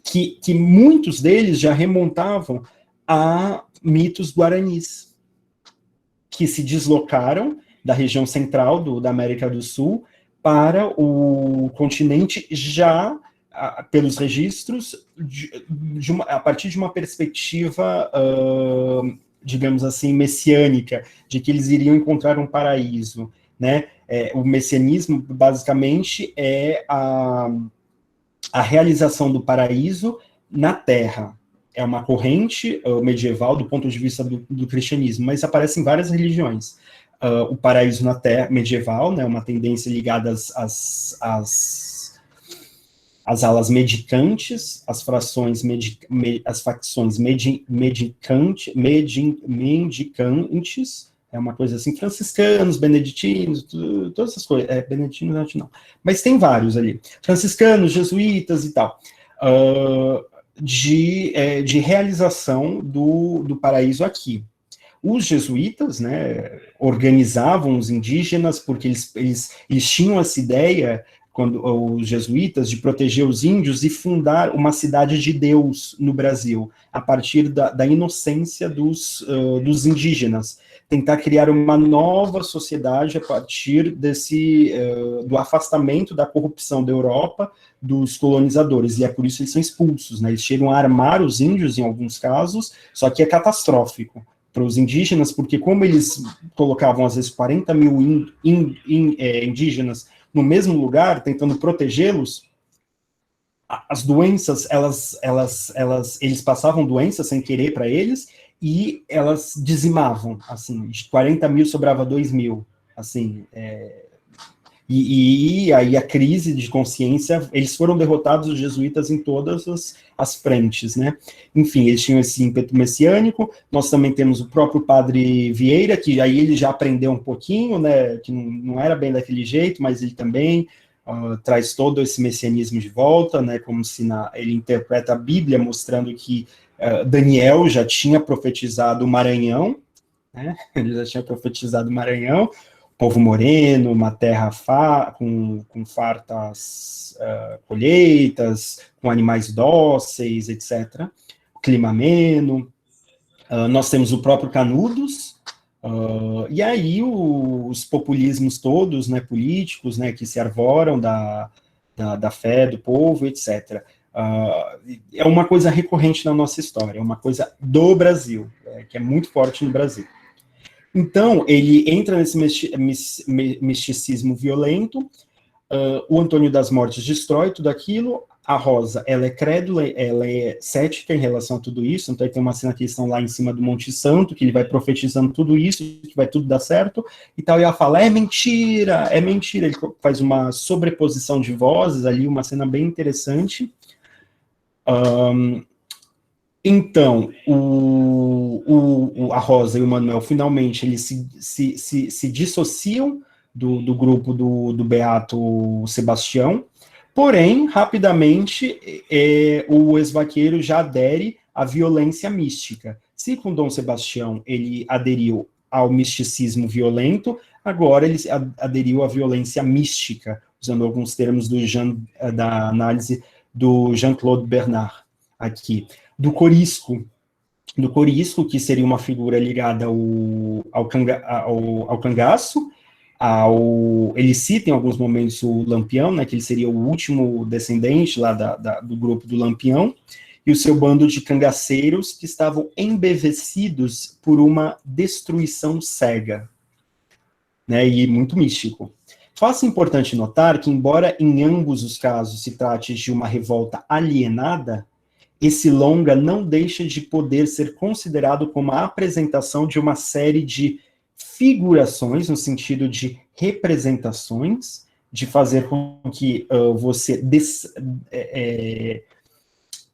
que muitos deles já remontavam a mitos guaranis, que se deslocaram da região central da América do Sul para o continente já, pelos registros, a partir de uma perspectiva, digamos assim, messiânica, de que eles iriam encontrar um paraíso, né? O messianismo, basicamente, é a realização do paraíso na Terra. É uma corrente medieval do ponto de vista do cristianismo, mas aparece em várias religiões. O paraíso na Terra medieval, né, uma tendência ligada às alas medicantes, as facções mendicantes, é uma coisa assim, franciscanos, beneditinos, todas essas coisas, beneditinos acho não, mas tem vários ali, franciscanos, jesuítas e tal, de realização do paraíso aqui. Os jesuítas, né, organizavam os indígenas porque eles tinham essa ideia, quando os jesuítas, de proteger os índios e fundar uma cidade de Deus no Brasil, a partir da inocência dos indígenas. Tentar criar uma nova sociedade a partir do afastamento da corrupção da Europa dos colonizadores, e é por isso que eles são expulsos, né? Eles chegam a armar os índios em alguns casos, só que é catastrófico para os indígenas, porque como eles colocavam, às vezes, 40 mil indígenas no mesmo lugar, tentando protegê-los, as doenças, eles passavam doenças sem querer para eles, e elas dizimavam, assim, de 40 mil sobrava 2 mil, assim, e aí a crise de consciência, eles foram derrotados, os jesuítas, em todas as frentes, né? Enfim, eles tinham esse ímpeto messiânico. Nós também temos o próprio padre Vieira, que aí ele já aprendeu um pouquinho, né, que não era bem daquele jeito, mas ele também traz todo esse messianismo de volta, né, como se ele interpreta a Bíblia, mostrando que Daniel já tinha profetizado o Maranhão, né? Ele já tinha profetizado o Maranhão, povo moreno, uma terra com fartas colheitas, com animais dóceis, etc. Clima ameno. Nós temos o próprio Canudos, e aí os populismos todos, né, políticos, né, que se arvoram da fé do povo, etc. É uma coisa recorrente na nossa história, é uma coisa do Brasil, que é muito forte no Brasil. Então, ele entra nesse misticismo violento, o Antônio das Mortes destrói tudo aquilo, a Rosa, ela é crédula, ela é cética em relação a tudo isso, então tem uma cena que eles estão lá em cima do Monte Santo, que ele vai profetizando tudo isso, que vai tudo dar certo, e tal, e ela fala, é mentira, ele faz uma sobreposição de vozes ali, uma cena bem interessante. Então, a Rosa e o Manuel, finalmente, eles se dissociam do grupo do Beato Sebastião, porém, rapidamente, o ex-vaqueiro já adere à violência mística. Se com Dom Sebastião ele aderiu ao misticismo violento, agora ele aderiu à violência mística, usando alguns termos da análise do Jean-Claude Bernard, aqui. Do Corisco, que seria uma figura ligada ao cangaço, ele cita em alguns momentos o Lampião, né, que ele seria o último descendente lá do grupo do Lampião, e o seu bando de cangaceiros que estavam embevecidos por uma destruição cega, né, e muito místico. Faça importante notar que, embora em ambos os casos se trate de uma revolta alienada, esse longa não deixa de poder ser considerado como a apresentação de uma série de figurações, no sentido de representações, de fazer com que você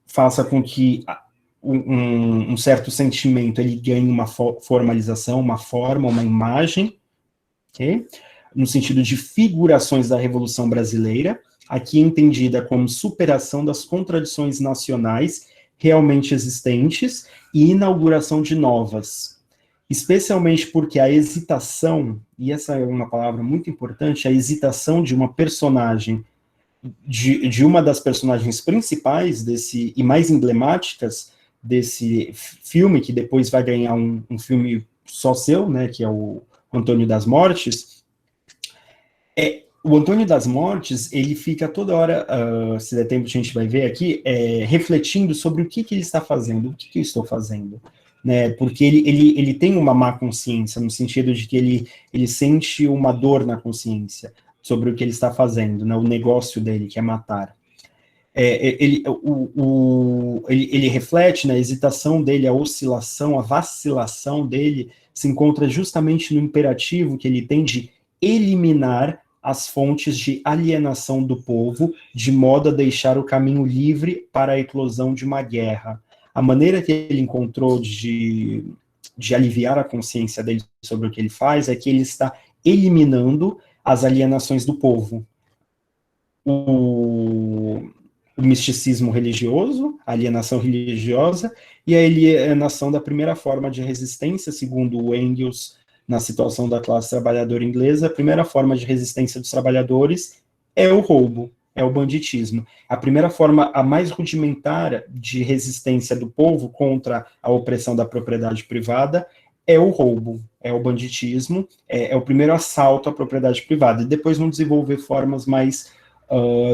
faça com que um certo sentimento ele ganhe uma formalização, uma forma, uma imagem, okay? No sentido de figurações da Revolução Brasileira, aqui entendida como superação das contradições nacionais realmente existentes e inauguração de novas. Especialmente porque a hesitação, e essa é uma palavra muito importante, a hesitação de uma personagem, de uma das personagens principais desse, e mais emblemáticas desse filme, que depois vai ganhar um filme só seu, né, que é o Antônio das Mortes. O Antônio das Mortes, ele fica toda hora, se der tempo a gente vai ver aqui, refletindo sobre o que ele está fazendo, o que eu estou fazendo, né, porque ele tem uma má consciência, no sentido de que ele sente uma dor na consciência sobre o que ele está fazendo, né, o negócio dele, que é matar. Ele reflete, né, a hesitação dele, a oscilação, a vacilação dele, se encontra justamente no imperativo que ele tem de eliminar as fontes de alienação do povo, de modo a deixar o caminho livre para a eclosão de uma guerra. A maneira que ele encontrou de aliviar a consciência dele sobre o que ele faz é que ele está eliminando as alienações do povo. O misticismo religioso, a alienação religiosa, e a alienação da primeira forma de resistência, segundo o Engels, na situação da classe trabalhadora inglesa, a primeira forma de resistência dos trabalhadores é o roubo, é o banditismo. A primeira forma, a mais rudimentar de resistência do povo contra a opressão da propriedade privada é o roubo, é o banditismo, é o primeiro assalto à propriedade privada, e depois vão desenvolver formas mais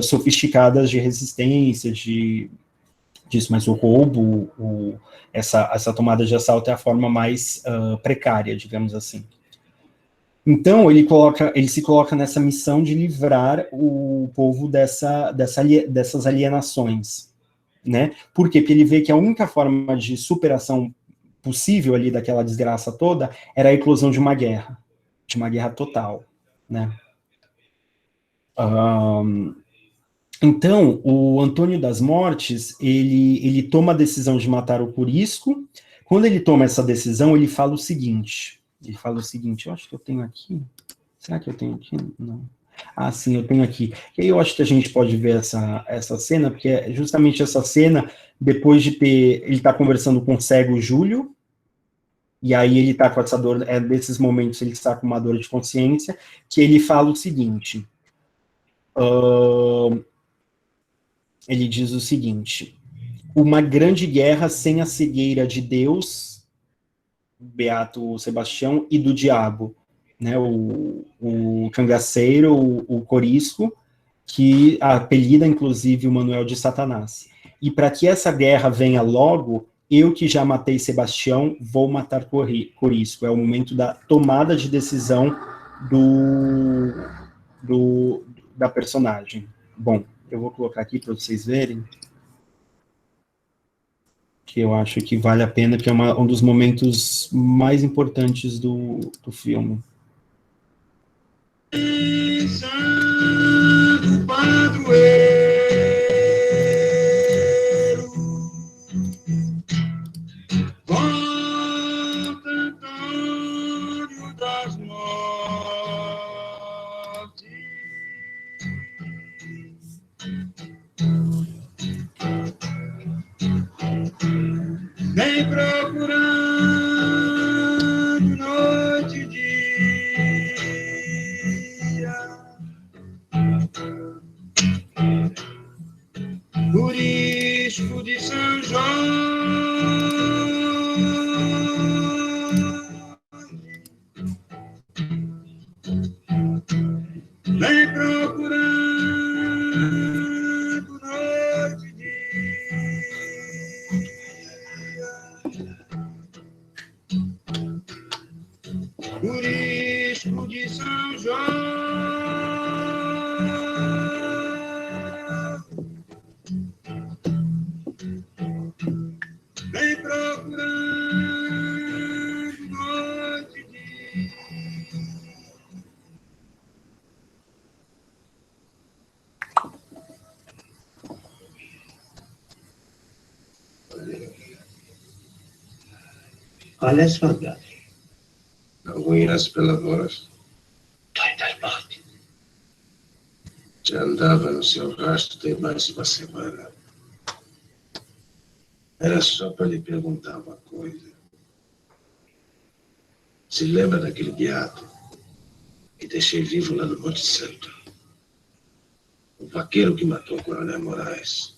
sofisticadas de resistência, disso, mas o roubo, essa tomada de assalto é a forma mais precária, digamos assim. Então, ele se coloca nessa missão de livrar o povo dessas alienações, né? Por quê? Porque ele vê que a única forma de superação possível ali daquela desgraça toda era a eclosão de uma guerra total, né? Então, o Antônio das Mortes, ele toma a decisão de matar o Corisco. Quando ele toma essa decisão, ele fala o seguinte, eu acho que eu tenho aqui, será que eu tenho aqui? Não. Ah, sim, eu tenho aqui. E aí eu acho que a gente pode ver essa cena, porque é justamente essa cena, depois de ele está conversando com o cego Júlio, e aí ele está com essa dor, desses momentos ele está com uma dor de consciência, que ele fala o seguinte, ele diz o seguinte: uma grande guerra sem a cegueira de Deus, Beato Sebastião, e do diabo, né, o cangaceiro, o corisco, que apelida inclusive o Manuel de Satanás. E para que essa guerra venha logo, eu que já matei Sebastião, vou matar Corisco. É o momento da tomada de decisão da personagem. Bom, eu vou colocar aqui para vocês verem, que eu acho que vale a pena, que é um dos momentos mais importantes do filme. Santo padroeiro, Santo Antônio das Mortes, vem procurando noite e dia, Corisco de São Jorge, vem procurando noite e dia, Corisco de São Jorge, vem procurando noite e dia. Fale devagar. Não conhece pela voz? Vai das mortes. Já andava no seu rastro tem mais de uma semana. Era só para lhe perguntar uma coisa. Se lembra daquele beato que deixei vivo lá no Monte Santo? O vaqueiro que matou o Coronel Moraes.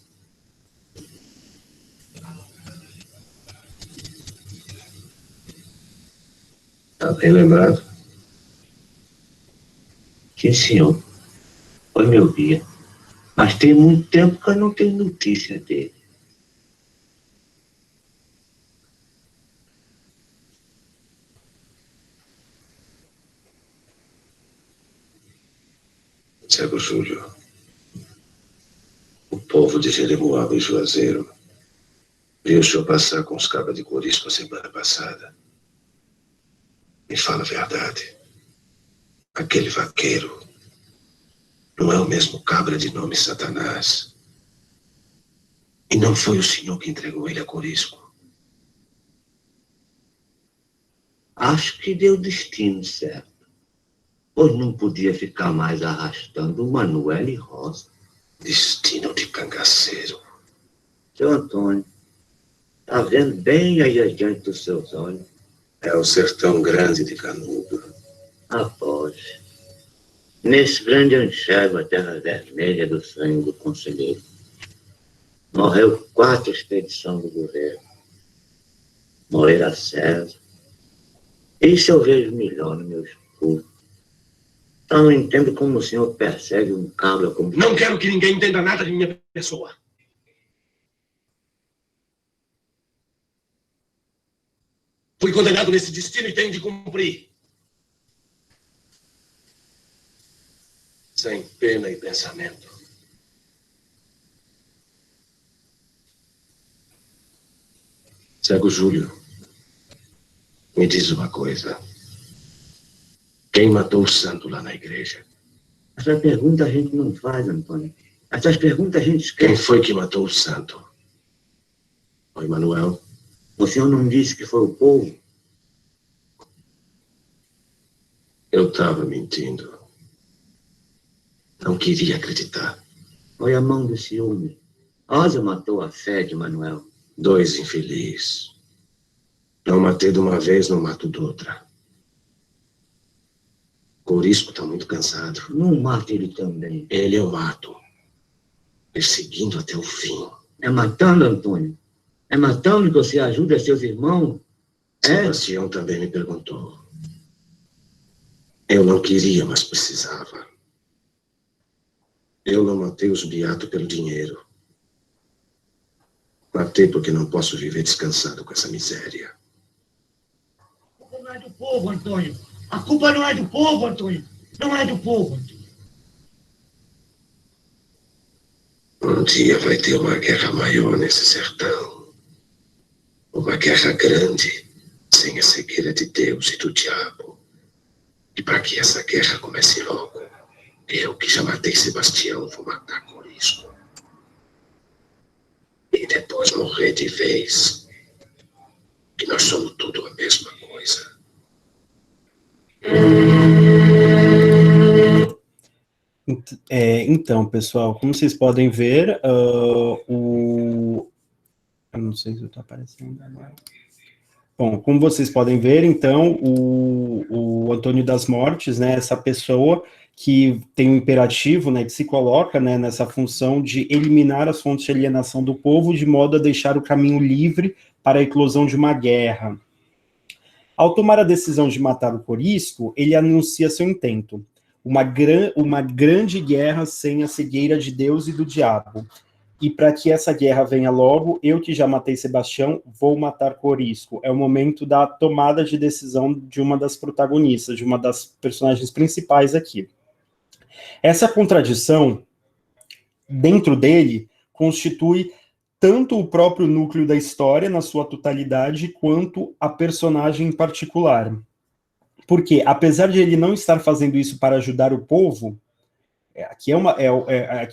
Tá bem lembrado? Sim, senhor. Foi meu dia. Mas tem muito tempo que eu não tenho notícia dele. Cego Júlio, o povo de Jeremoabo e Juazeiro viu o senhor passar com os cabras de Corisco a semana passada. Me fala a verdade. Aquele vaqueiro não é o mesmo cabra de nome Satanás. E não foi o senhor que entregou ele a Corisco. Acho que deu destino certo. Pois não podia ficar mais arrastando o Manuel e Rosa. Destino de cangaceiro. Seu Antônio, tá vendo bem aí adiante dos seus olhos? É o sertão grande de Canudo. Após. Nesse grande eu enxergo a terra vermelha do sangue do conselheiro. Morreu 4 expedições do governo. Morreram a César. Isso eu vejo melhor no meu escuro. Eu não entendo como o senhor persegue um cabra como... Não quero que ninguém entenda nada de minha pessoa. Fui condenado nesse destino e tenho de cumprir. Sem pena e pensamento. Cego Júlio, me diz uma coisa. Quem matou o santo lá na igreja? Essa pergunta a gente não faz, Antônio. Essas perguntas a gente esquece. Quem foi que matou o santo? Foi Manuel? O senhor não disse que foi o povo? Eu estava mentindo. Não queria acreditar. Foi a mão do ciúme. Rosa matou a fé de Manuel. 2 infelizes. Não matei de uma vez, não mato de outra. Corisco está muito cansado. Não mata ele também. Ele eu mato. Perseguindo até o fim. É matando, Antônio? É matando que você ajuda seus irmãos? Sebastião também me perguntou. Eu não queria, mas precisava. Eu não matei os beatos pelo dinheiro. Matei porque não posso viver descansado com essa miséria. A culpa não é do povo, Antônio. A culpa não é do povo, Antônio. Não é do povo, Antônio. Um dia vai ter uma guerra maior nesse sertão. Uma guerra grande, sem a cegueira de Deus e do diabo. E para que essa guerra comece logo, eu que já matei Sebastião vou matar Corisco. E depois morrer de vez. Que nós somos tudo a mesma coisa. Então, pessoal, como vocês podem ver, eu não sei se está aparecendo agora. Bom, como vocês podem ver, então, o Antônio das Mortes, né, essa pessoa que tem um imperativo, né, que se coloca, né, nessa função de eliminar as fontes de alienação do povo, de modo a deixar o caminho livre para a eclosão de uma guerra. Ao tomar a decisão de matar o Corisco, ele anuncia seu intento, uma grande guerra sem a cegueira de Deus e do diabo. E para que essa guerra venha logo, eu que já matei Sebastião, vou matar Corisco. É o momento da tomada de decisão de uma das protagonistas, de uma das personagens principais aqui. Essa contradição, dentro dele, constitui tanto o próprio núcleo da história, na sua totalidade, quanto a personagem em particular. Porque, apesar de ele não estar fazendo isso para ajudar o povo, aqui é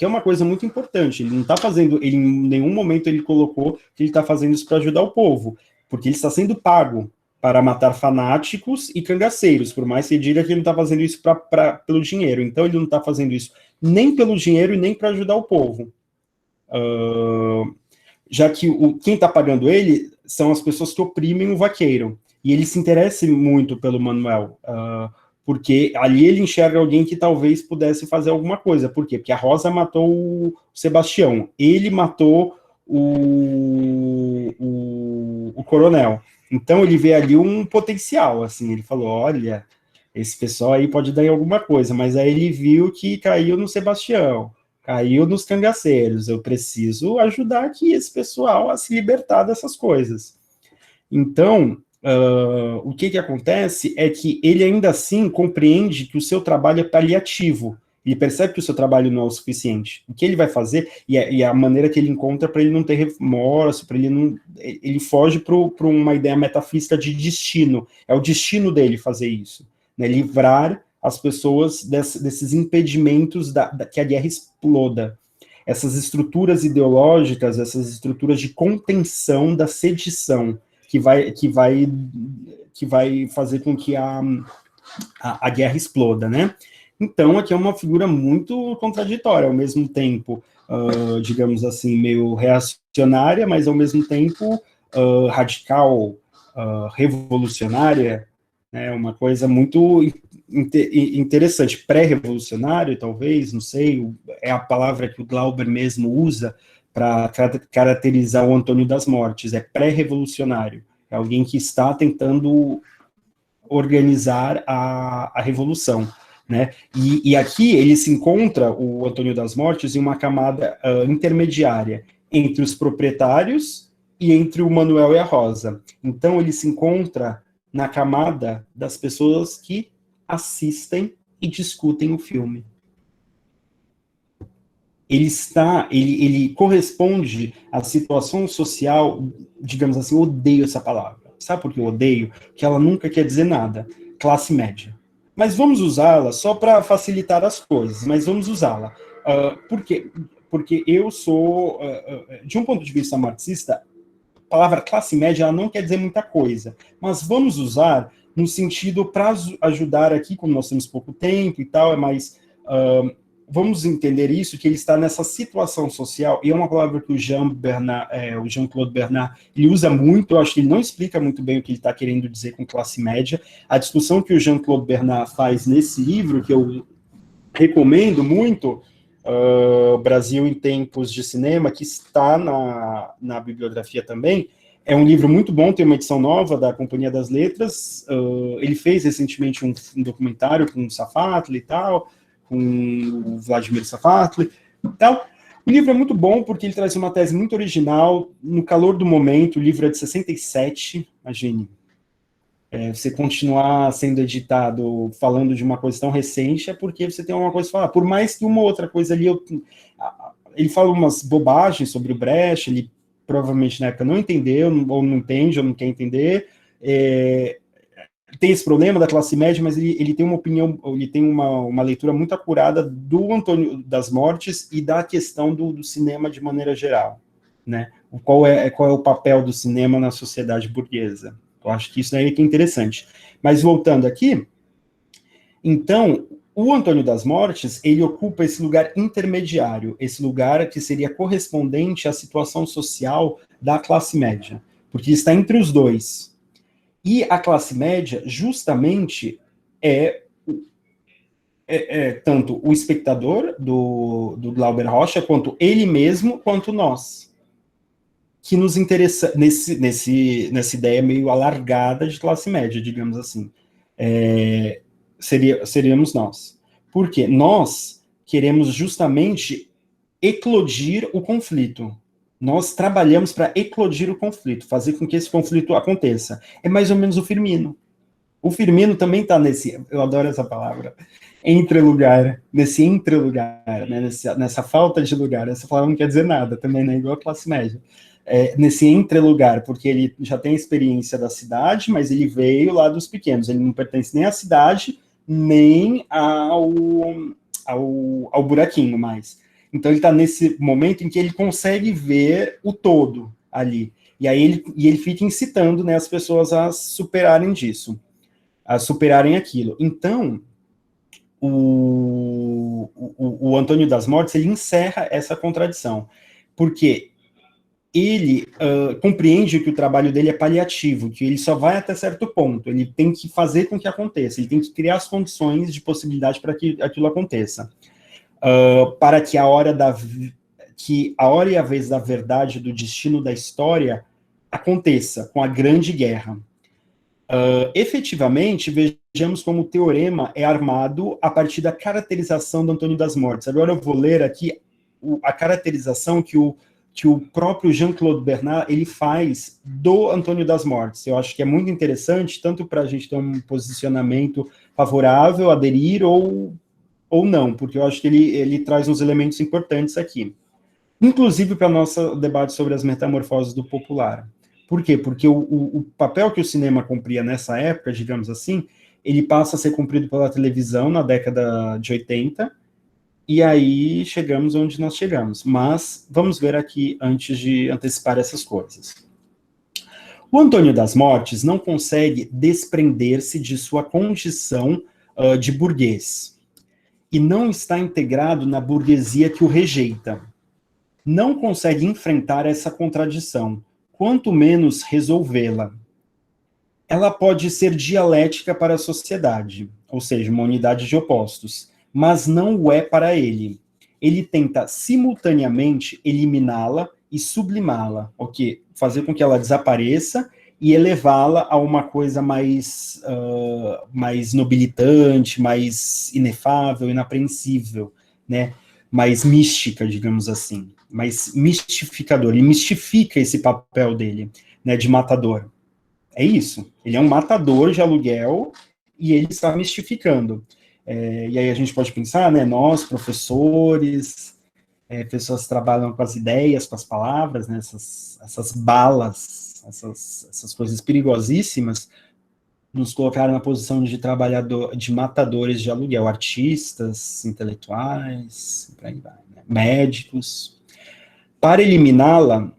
uma coisa muito importante. Ele não está fazendo, ele, em nenhum momento ele colocou que ele está fazendo isso para ajudar o povo, porque ele está sendo pago para matar fanáticos e cangaceiros, por mais que ele diga que ele não está fazendo isso pelo dinheiro. Então, ele não está fazendo isso nem pelo dinheiro e nem para ajudar o povo. Já que quem está pagando ele são as pessoas que oprimem o vaqueiro. E ele se interessa muito pelo Manuel, porque ali ele enxerga alguém que talvez pudesse fazer alguma coisa. Por quê? Porque a Rosa matou o Sebastião, ele matou o coronel. Então ele vê ali um potencial, assim, ele falou, olha, esse pessoal aí pode dar em alguma coisa, mas aí ele viu que caiu no Sebastião, caiu nos cangaceiros, eu preciso ajudar aqui esse pessoal a se libertar dessas coisas. Então, o que acontece é que ele ainda assim compreende que o seu trabalho é paliativo, ele percebe que o seu trabalho não é o suficiente. O que ele vai fazer, e a maneira que ele encontra para ele não ter remorso, para ele não... Ele foge para uma ideia metafísica de destino. É o destino dele fazer isso. Né? Livrar as pessoas desses impedimentos que a guerra exploda. Essas estruturas ideológicas, essas estruturas de contenção da sedição, que vai fazer com que a guerra exploda, né? Então, aqui é uma figura muito contraditória, ao mesmo tempo, digamos assim, meio reacionária, mas ao mesmo tempo radical, revolucionária, né? Uma coisa muito interessante, pré-revolucionário, talvez, não sei, é a palavra que o Glauber mesmo usa para caracterizar o Antônio das Mortes, é pré-revolucionário, é alguém que está tentando organizar a revolução. Né? E aqui ele se encontra, o Antônio das Mortes, em uma camada intermediária entre os proprietários e entre o Manuel e a Rosa. Então ele se encontra na camada das pessoas que assistem e discutem o filme. Ele corresponde à situação social, digamos assim, eu odeio essa palavra. Sabe por que eu odeio? Porque ela nunca quer dizer nada. Classe média. Mas vamos usá-la só para facilitar as coisas, mas vamos usá-la. Por quê? Porque eu sou, de um ponto de vista marxista, a palavra classe média ela não quer dizer muita coisa, mas vamos usar no sentido para ajudar aqui, como nós temos pouco tempo e tal, vamos entender isso, que ele está nessa situação social, e é uma palavra que o Jean-Claude Bernard, ele usa muito, eu acho que ele não explica muito bem o que ele está querendo dizer com classe média. A discussão que o Jean-Claude Bernard faz nesse livro, que eu recomendo muito, Brasil em Tempos de Cinema, que está na bibliografia também, é um livro muito bom, tem uma edição nova da Companhia das Letras, ele fez recentemente um documentário com o Safatli e tal, com o Vladimir Safatli. Então, o livro é muito bom porque ele traz uma tese muito original, no calor do momento. O livro é de 67, imagine. Você continuar sendo editado falando de uma coisa tão recente é porque você tem uma coisa a falar. Por mais que uma outra coisa ali... Ele fala umas bobagens sobre o Brecht, ele provavelmente na época não entendeu, ou não entende, ou não quer entender. Tem esse problema da classe média, mas ele tem uma opinião, ele tem uma leitura muito acurada do Antônio das Mortes e da questão do cinema de maneira geral, né? Qual é o papel do cinema na sociedade burguesa? Eu acho que isso aí é interessante. Mas voltando aqui, então, o Antônio das Mortes, ele ocupa esse lugar intermediário, esse lugar que seria correspondente à situação social da classe média, porque está entre os dois. E a classe média, justamente, é tanto o espectador do Glauber Rocha, quanto ele mesmo, quanto nós, que nos interessa nessa ideia meio alargada de classe média, digamos assim. Seríamos nós. Porque nós queremos justamente eclodir o conflito. Nós trabalhamos para eclodir o conflito, fazer com que esse conflito aconteça. É mais ou menos o Firmino. O Firmino também está eu adoro essa palavra, entrelugar, nesse entrelugar, né, nessa falta de lugar. Essa palavra não quer dizer nada também, né, igual a classe média. Nesse entrelugar, porque ele já tem a experiência da cidade, mas ele veio lá dos pequenos, ele não pertence nem à cidade, nem ao buraquinho mais. Então ele está nesse momento em que ele consegue ver o todo ali. E aí ele fica incitando, né, as pessoas a superarem disso, a superarem aquilo. Então, o Antônio das Mortes, ele encerra essa contradição, porque ele compreende que o trabalho dele é paliativo, que ele só vai até certo ponto, ele tem que fazer com que aconteça, ele tem que criar as condições de possibilidade para que aquilo aconteça, para que a hora e a vez da verdade, do destino da história, aconteça com a grande guerra. Efetivamente, vejamos como o teorema é armado a partir da caracterização do Antônio das Mortes. Agora eu vou ler aqui a caracterização que o próprio Jean-Claude Bernard ele faz do Antônio das Mortes. Eu acho que é muito interessante, tanto para a gente ter um posicionamento favorável, aderir ou não, porque eu acho que ele traz uns elementos importantes aqui. Inclusive para o nosso debate sobre as metamorfoses do popular. Por quê? Porque o papel que o cinema cumpria nessa época, digamos assim, ele passa a ser cumprido pela televisão na década de 80, e aí chegamos onde nós chegamos. Mas vamos ver aqui, antes de antecipar essas coisas. O Antônio das Mortes não consegue desprender-se de sua condição de burguês, e não está integrado na burguesia que o rejeita. Não consegue enfrentar essa contradição, quanto menos resolvê-la. Ela pode ser dialética para a sociedade, ou seja, uma unidade de opostos, mas não o é para ele. Ele tenta simultaneamente eliminá-la e sublimá-la, ok? Fazer com que ela desapareça e elevá-la a uma coisa mais nobilitante, mais inefável, inapreensível, né? Mais mística, digamos assim, mais mistificador. Ele mistifica esse papel dele, né, de matador. É isso. Ele é um matador de aluguel e ele está mistificando. E aí a gente pode pensar, né, nós, professores, pessoas que trabalham com as ideias, com as palavras, né, essas balas, essas coisas perigosíssimas, nos colocaram na posição de de matadores de aluguel, artistas, intelectuais, por aí vai, né? Médicos. Para eliminá-la,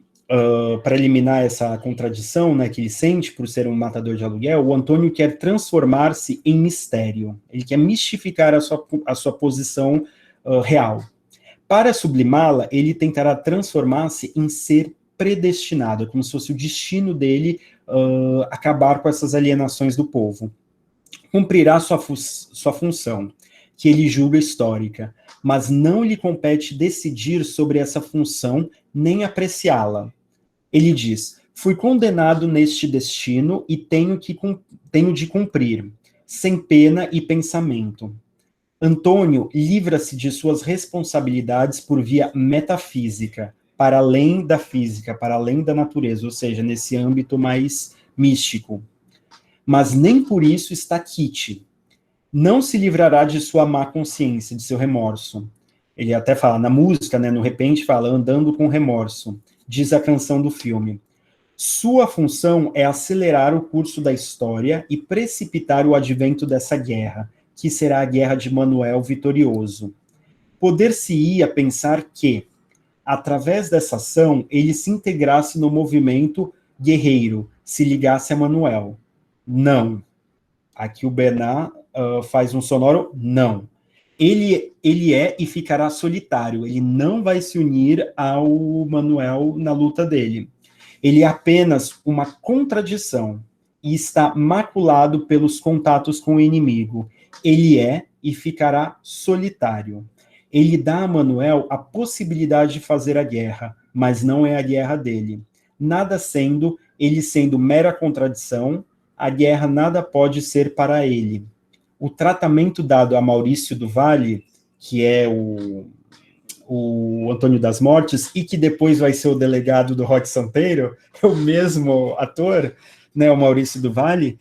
para eliminar essa contradição, né, que ele sente por ser um matador de aluguel, o Antônio quer transformar-se em mistério. Ele quer mistificar a sua posição real. Para sublimá-la, ele tentará transformar-se em ser predestinado, como se fosse o destino dele acabar com essas alienações do povo. Cumprirá sua função, que ele julga histórica, mas não lhe compete decidir sobre essa função nem apreciá-la. Ele diz: fui condenado neste destino e tenho de cumprir, sem pena e pensamento. Antônio livra-se de suas responsabilidades por via metafísica, para além da física, para além da natureza, ou seja, nesse âmbito mais místico. Mas nem por isso está quite. Não se livrará de sua má consciência, de seu remorso. Ele até fala, na música, né, no repente fala, andando com remorso, diz a canção do filme. Sua função é acelerar o curso da história e precipitar o advento dessa guerra, que será a guerra de Manuel vitorioso. Poder-se-ia pensar que, através dessa ação, ele se integrasse no movimento guerreiro, se ligasse a Manuel. Não. Aqui o Bernard faz um sonoro não. Ele é e ficará solitário, ele não vai se unir ao Manuel na luta dele. Ele é apenas uma contradição e está maculado pelos contatos com o inimigo. Ele é e ficará solitário. Ele dá a Manuel a possibilidade de fazer a guerra, mas não é a guerra dele. Nada sendo, ele sendo mera contradição, a guerra nada pode ser para ele. O tratamento dado a Maurício do Vale, que é o Antônio das Mortes, e que depois vai ser o delegado do Rod Santeiro, é o mesmo ator, né, o Maurício do Vale.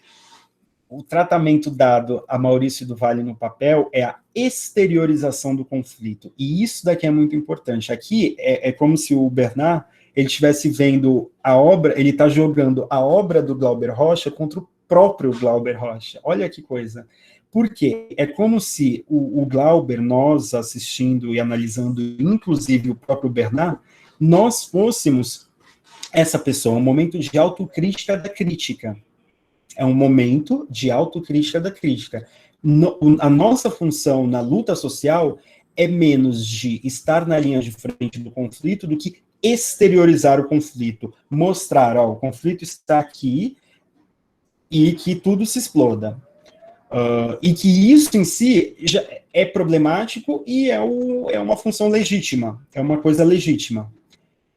O tratamento dado a Maurício do Vale no papel é a exteriorização do conflito. E isso daqui é muito importante. Aqui é como se o Bernard ele estivesse vendo a obra, ele está jogando a obra do Glauber Rocha contra o próprio Glauber Rocha. Olha que coisa. Por quê? É como se o Glauber, nós assistindo e analisando, inclusive o próprio Bernard, nós fôssemos essa pessoa, é um momento de autocrítica da crítica. É um momento de autocrítica da crítica. A nossa função na luta social é menos de estar na linha de frente do conflito do que exteriorizar o conflito. Mostrar, ó, o conflito está aqui e que tudo se exploda. E que isso em si já é problemático e é uma função legítima, é uma coisa legítima.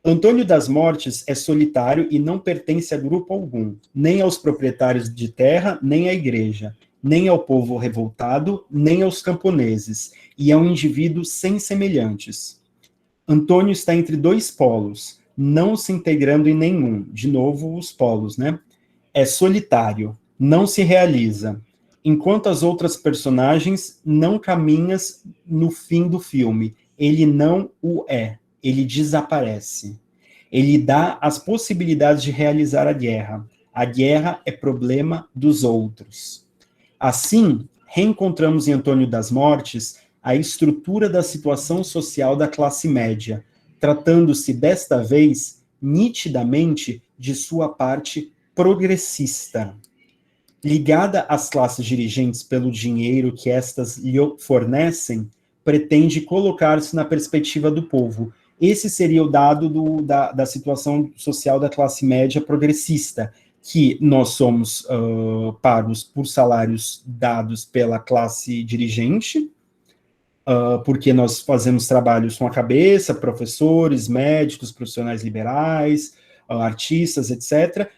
Antônio das Mortes é solitário e não pertence a grupo algum, nem aos proprietários de terra, nem à igreja, nem ao povo revoltado, nem aos camponeses, e é um indivíduo sem semelhantes. Antônio está entre dois polos, não se integrando em nenhum, de novo os polos, né? É solitário, não se realiza, enquanto as outras personagens não caminhas no fim do filme, ele não o é. Ele desaparece. Ele dá as possibilidades de realizar a guerra. A guerra é problema dos outros. Assim, reencontramos em Antônio das Mortes a estrutura da situação social da classe média, tratando-se desta vez, nitidamente, de sua parte progressista. Ligada às classes dirigentes pelo dinheiro que estas lhe fornecem, pretende colocar-se na perspectiva do povo. Esse seria o dado da situação social da classe média progressista, que nós somos pagos por salários dados pela classe dirigente, porque nós fazemos trabalhos com a cabeça, professores, médicos, profissionais liberais, artistas, etc.,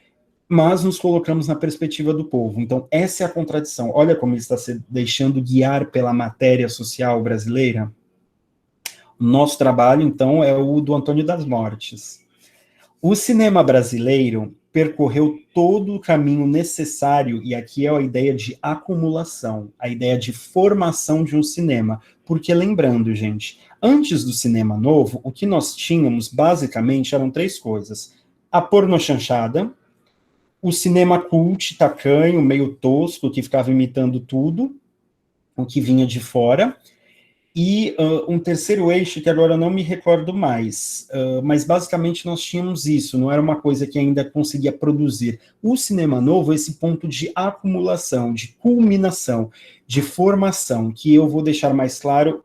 mas nos colocamos na perspectiva do povo. Então, essa é a contradição. Olha como ele está se deixando guiar pela matéria social brasileira. O nosso trabalho, então, é o do Antônio das Mortes. O cinema brasileiro percorreu todo o caminho necessário, e aqui é a ideia de acumulação, a ideia de formação de um cinema. Porque, lembrando, gente, antes do cinema novo, o que nós tínhamos, basicamente, eram três coisas. A pornochanchada, o cinema cult, tacanho, meio tosco, que ficava imitando tudo, o que vinha de fora, e um terceiro eixo que agora eu não me recordo mais, mas basicamente nós tínhamos isso, não era uma coisa que ainda conseguia produzir. O cinema novo, esse ponto de acumulação, de culminação, de formação, que eu vou deixar mais claro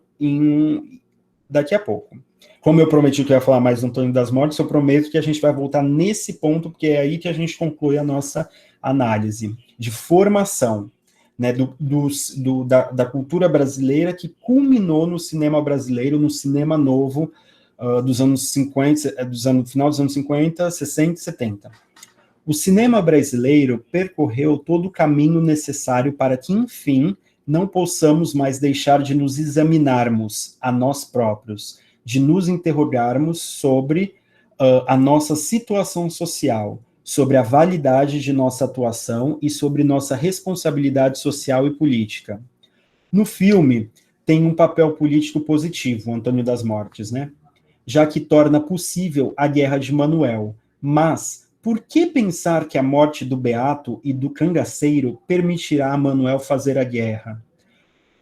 daqui a pouco. Como eu prometi que eu ia falar mais do Antônio das Mortes, eu prometo que a gente vai voltar nesse ponto, porque é aí que a gente conclui a nossa análise de formação, né, da cultura brasileira que culminou no cinema brasileiro, no cinema novo dos anos 50, final dos anos 50, 60 e 70. O cinema brasileiro percorreu todo o caminho necessário para que, enfim, não possamos mais deixar de nos examinarmos a nós próprios, de nos interrogarmos sobre a nossa situação social, sobre a validade de nossa atuação e sobre nossa responsabilidade social e política. No filme, tem um papel político positivo, o Antônio das Mortes, né? Já que torna possível a guerra de Manuel. Mas, por que pensar que a morte do Beato e do cangaceiro permitirá a Manuel fazer a guerra?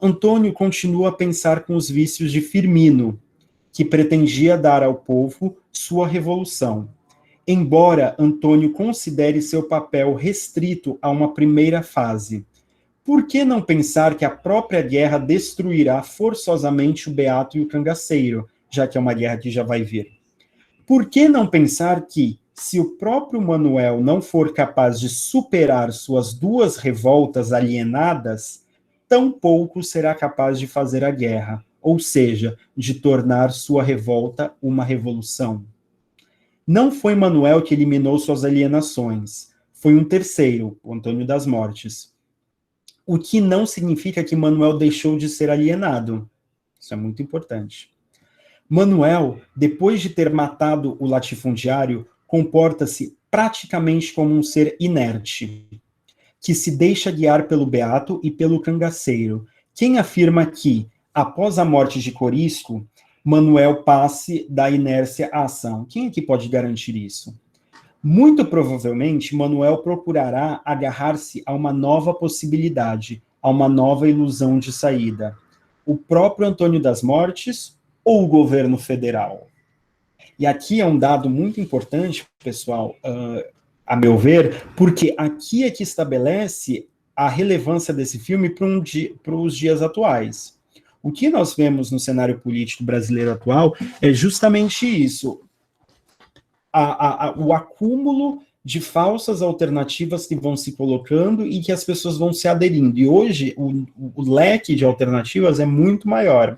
Antônio continua a pensar com os vícios de Firmino, que pretendia dar ao povo sua revolução. Embora Antônio considere seu papel restrito a uma primeira fase, por que não pensar que a própria guerra destruirá forçosamente o Beato e o cangaceiro, já que é uma guerra que já vai vir? Por que não pensar que, se o próprio Manuel não for capaz de superar suas duas revoltas alienadas, tampouco será capaz de fazer a guerra, ou seja, de tornar sua revolta uma revolução? Não foi Manuel que eliminou suas alienações, foi um terceiro, o Antônio das Mortes. O que não significa que Manuel deixou de ser alienado. Isso é muito importante. Manuel, depois de ter matado o latifundiário, comporta-se praticamente como um ser inerte, que se deixa guiar pelo Beato e pelo cangaceiro. Quem afirma que, após a morte de Corisco, Manuel passe da inércia à ação? Quem é que pode garantir isso? Muito provavelmente, Manuel procurará agarrar-se a uma nova possibilidade, a uma nova ilusão de saída. O próprio Antônio das Mortes ou o governo federal? E aqui é um dado muito importante, pessoal, a meu ver, porque aqui é que estabelece a relevância desse filme para os dias atuais. O que nós vemos no cenário político brasileiro atual é justamente isso, o acúmulo de falsas alternativas que vão se colocando e que as pessoas vão se aderindo. E hoje o leque de alternativas é muito maior.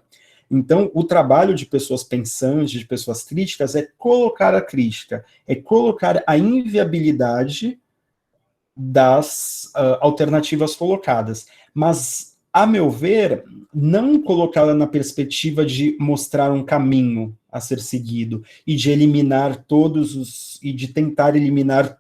Então, o trabalho de pessoas pensantes, de pessoas críticas, é colocar a crítica, é colocar a inviabilidade das alternativas colocadas. Mas, a meu ver, não colocá-la na perspectiva de mostrar um caminho a ser seguido e de eliminar e de tentar eliminar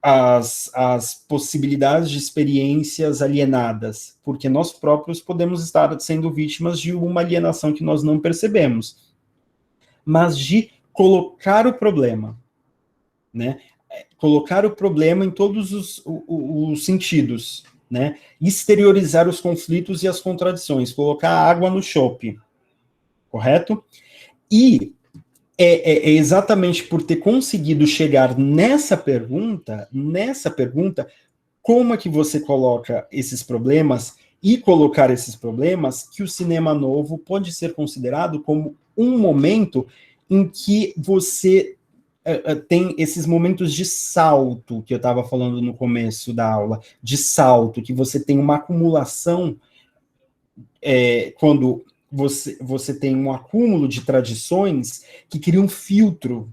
as possibilidades de experiências alienadas, porque nós próprios podemos estar sendo vítimas de uma alienação que nós não percebemos, mas de colocar o problema, né? Colocar o problema em todos os sentidos, né? Exteriorizar os conflitos e as contradições, colocar a água no chope, correto? E é exatamente por ter conseguido chegar nessa pergunta, como é que você coloca esses problemas e colocar esses problemas, que o cinema novo pode ser considerado como um momento em que você tem esses momentos de salto, que eu estava falando no começo da aula, de salto, que você tem uma acumulação, quando você tem um acúmulo de tradições que cria um filtro,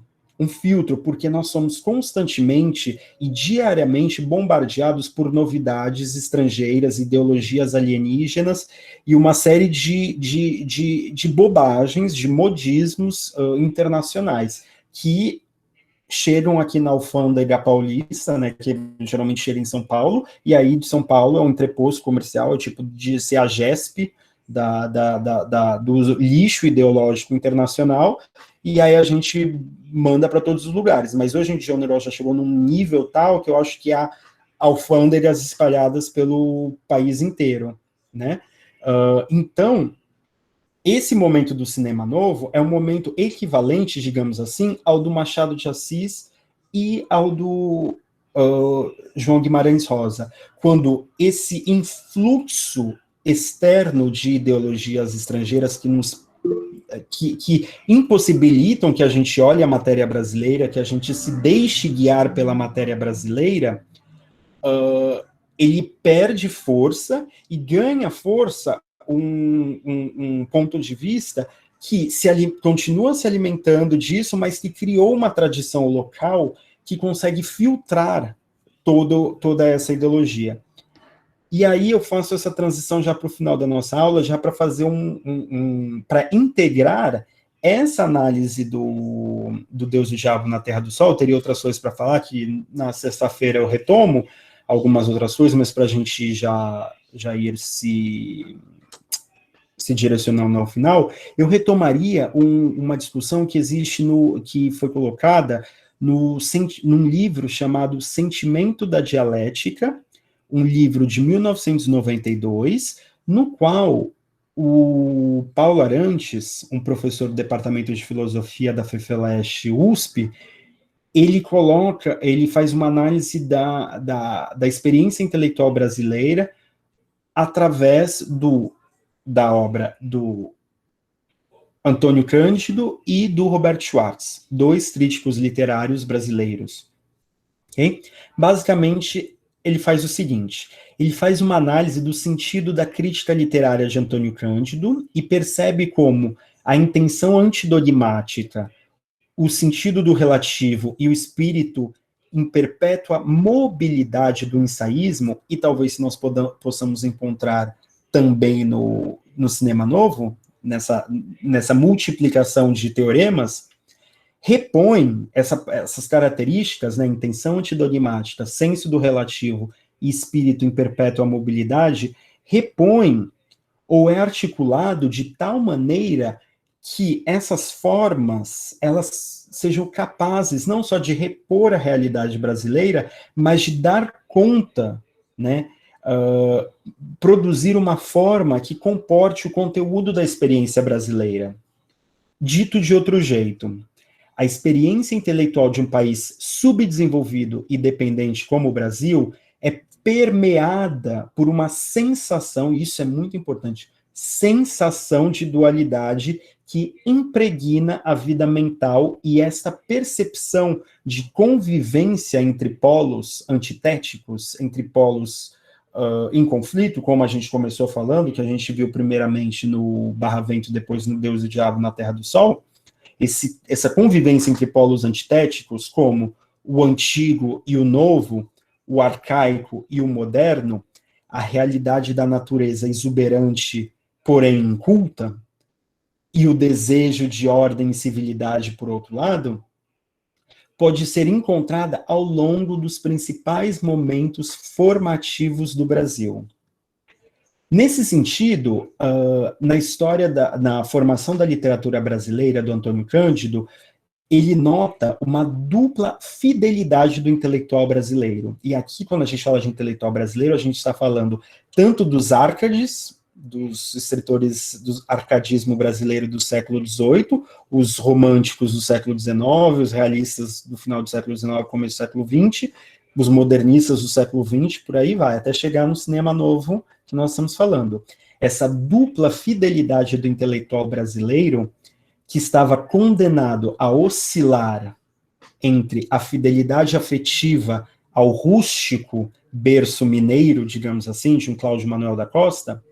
porque nós somos constantemente e diariamente bombardeados por novidades estrangeiras, ideologias alienígenas e uma série de bobagens, de modismos internacionais, que chegam aqui na alfândega paulista, né, que geralmente chega em São Paulo, e aí de São Paulo é um entreposto comercial, é tipo de ser a GESP do lixo ideológico internacional, e aí a gente manda para todos os lugares. Mas hoje em dia o negócio já chegou num nível tal que eu acho que há alfândegas espalhadas pelo país inteiro, né? Então, esse momento do cinema novo é um momento equivalente, digamos assim, ao do Machado de Assis e ao do João Guimarães Rosa, quando esse influxo externo de ideologias estrangeiras que impossibilitam que a gente olhe a matéria brasileira, que a gente se deixe guiar pela matéria brasileira, ele perde força e ganha força um ponto de vista que continua se alimentando disso, mas que criou uma tradição local que consegue filtrar toda essa ideologia. E aí eu faço essa transição já para o final da nossa aula, já para fazer para integrar essa análise do Deus e o Diabo na Terra do Sol. Eu teria outras coisas para falar, que na sexta-feira eu retomo algumas outras coisas, mas para a gente já ir se direcionando ao final, eu retomaria uma discussão que existe que foi colocada num livro chamado Sentimento da Dialética, um livro de 1992, no qual o Paulo Arantes, um professor do Departamento de Filosofia da FEFELESH USP, ele faz uma análise da experiência intelectual brasileira através da obra do Antônio Cândido e do Roberto Schwartz, dois críticos literários brasileiros. Okay? Basicamente, ele faz o seguinte, ele faz uma análise do sentido da crítica literária de Antônio Cândido e percebe como a intenção antidogmática, o sentido do relativo e o espírito em perpétua mobilidade do ensaísmo, e talvez nós possamos encontrar também no cinema novo, nessa multiplicação de teoremas, repõe essas características, né, intenção antidogmática, senso do relativo e espírito em perpétua mobilidade, repõe ou é articulado de tal maneira que essas formas, elas sejam capazes não só de repor a realidade brasileira, mas de dar conta, né, produzir uma forma que comporte o conteúdo da experiência brasileira. Dito de outro jeito, a experiência intelectual de um país subdesenvolvido e dependente como o Brasil é permeada por uma sensação, e isso é muito importante, sensação de dualidade que impregna a vida mental, e essa percepção de convivência entre polos antitéticos, entre polos em conflito, como a gente começou falando, que a gente viu primeiramente no Barra Vento, depois no Deus e o Diabo na Terra do Sol, essa convivência entre polos antitéticos, como o antigo e o novo, o arcaico e o moderno, a realidade da natureza exuberante, porém inculta, e o desejo de ordem e civilidade, por outro lado, pode ser encontrada ao longo dos principais momentos formativos do Brasil. Nesse sentido, na história, na formação da literatura brasileira do Antônio Cândido, ele nota uma dupla fidelidade do intelectual brasileiro. E aqui, quando a gente fala de intelectual brasileiro, a gente está falando tanto dos árcades, dos escritores do arcadismo brasileiro do século XVIII, os românticos do século XIX, os realistas do final do século XIX, começo do século XX, os modernistas do século XX, por aí vai, até chegar no cinema novo que nós estamos falando. Essa dupla fidelidade do intelectual brasileiro, que estava condenado a oscilar entre a fidelidade afetiva ao rústico berço mineiro, digamos assim, de um Cláudio Manuel da Costa,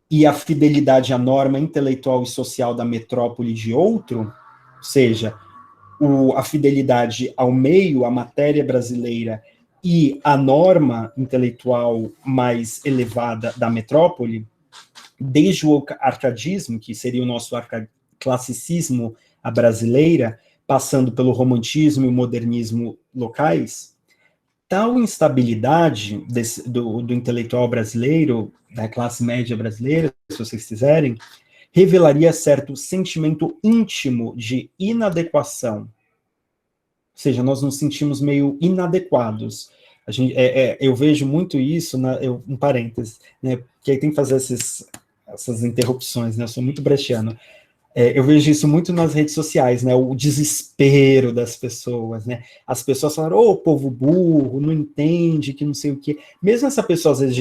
e a fidelidade à norma intelectual e social da metrópole de outro, ou seja, a fidelidade ao meio, à matéria brasileira e à norma intelectual mais elevada da metrópole, desde o arcadismo, que seria o nosso classicismo à brasileira, passando pelo romantismo e o modernismo locais, tal instabilidade do intelectual brasileiro, da classe média brasileira, se vocês quiserem, revelaria certo sentimento íntimo de inadequação. Ou seja, nós nos sentimos meio inadequados. Eu vejo muito isso, um parênteses, né, que aí tem que fazer essas interrupções, né, eu sou muito brechiano. Eu vejo isso muito nas redes sociais, né, o desespero das pessoas, né, as pessoas falam, povo burro, não entende, que não sei o quê, mesmo essa pessoa, às vezes,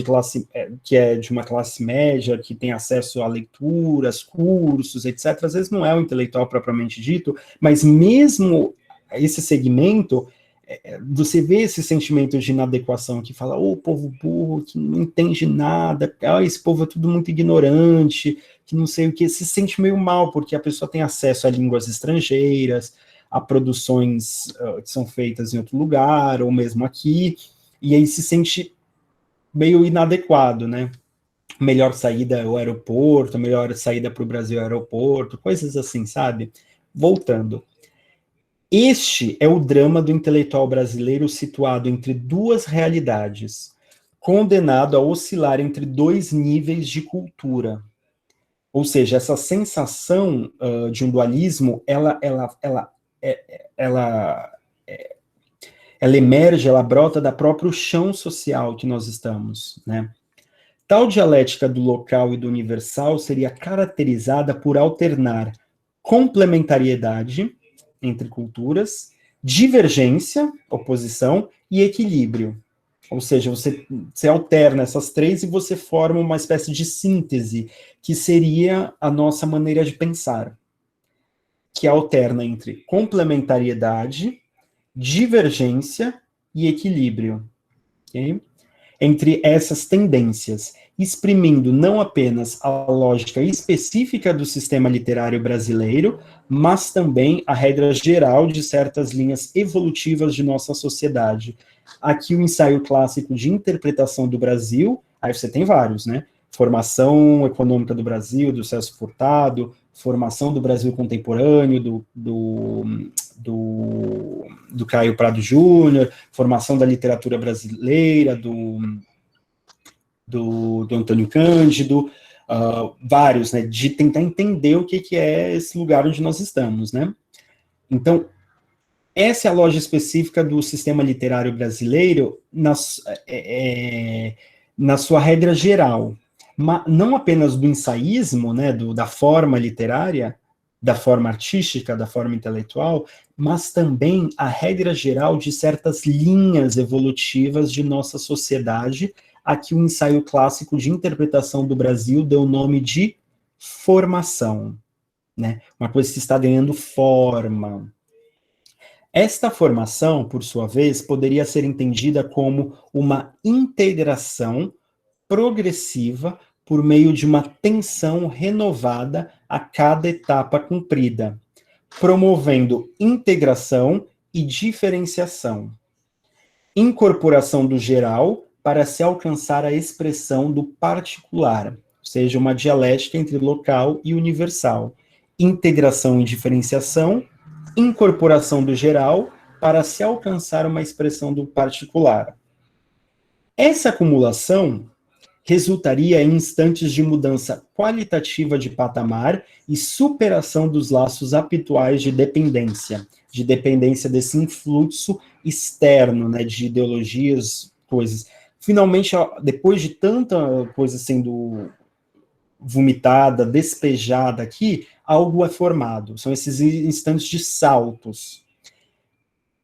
que é de uma classe média, que tem acesso a leituras, cursos, etc., às vezes não é um intelectual propriamente dito, mas mesmo esse segmento, você vê esse sentimento de inadequação, que fala, povo burro, que não entende nada, esse povo é tudo muito ignorante, que não sei o que, se sente meio mal, porque a pessoa tem acesso a línguas estrangeiras, a produções que são feitas em outro lugar, ou mesmo aqui, e aí se sente meio inadequado, né? Melhor saída ao aeroporto, melhor saída para o Brasil ao aeroporto, coisas assim, sabe? Voltando. Este é o drama do intelectual brasileiro situado entre duas realidades, condenado a oscilar entre dois níveis de cultura. Ou seja, essa sensação de um dualismo, ela emerge, ela brota da próprio chão social que nós estamos, né? Tal dialética do local e do universal seria caracterizada por alternar complementariedade entre culturas, divergência, oposição, e equilíbrio. Ou seja, você alterna essas três e você forma uma espécie de síntese, que seria a nossa maneira de pensar, que alterna entre complementariedade, divergência e equilíbrio. Okay? Entre essas tendências, exprimindo não apenas a lógica específica do sistema literário brasileiro, mas também a regra geral de certas linhas evolutivas de nossa sociedade. Aqui o ensaio clássico de interpretação do Brasil, aí você tem vários, né? Formação econômica do Brasil, do Celso Furtado, formação do Brasil contemporâneo, do Caio Prado Júnior, formação da literatura brasileira, do Antônio Cândido, vários, né, de tentar entender o que é esse lugar onde nós estamos, né? Então, essa é a lógica específica do sistema literário brasileiro na sua regra geral, não apenas do ensaísmo, né, da forma literária, da forma artística, da forma intelectual, mas também a regra geral de certas linhas evolutivas de nossa sociedade, a que o ensaio clássico de interpretação do Brasil deu o nome de formação, né? Uma coisa que está ganhando forma. Esta formação, por sua vez, poderia ser entendida como uma integração progressiva por meio de uma tensão renovada a cada etapa cumprida, promovendo integração e diferenciação, incorporação do geral para se alcançar a expressão do particular, ou seja, uma dialética entre local e universal, integração e diferenciação, incorporação do geral para se alcançar uma expressão do particular. Essa acumulação resultaria em instantes de mudança qualitativa de patamar e superação dos laços habituais de dependência desse influxo externo, né, de ideologias, coisas. Finalmente, depois de tanta coisa sendo vomitada, despejada aqui, algo é formado. São esses instantes de saltos.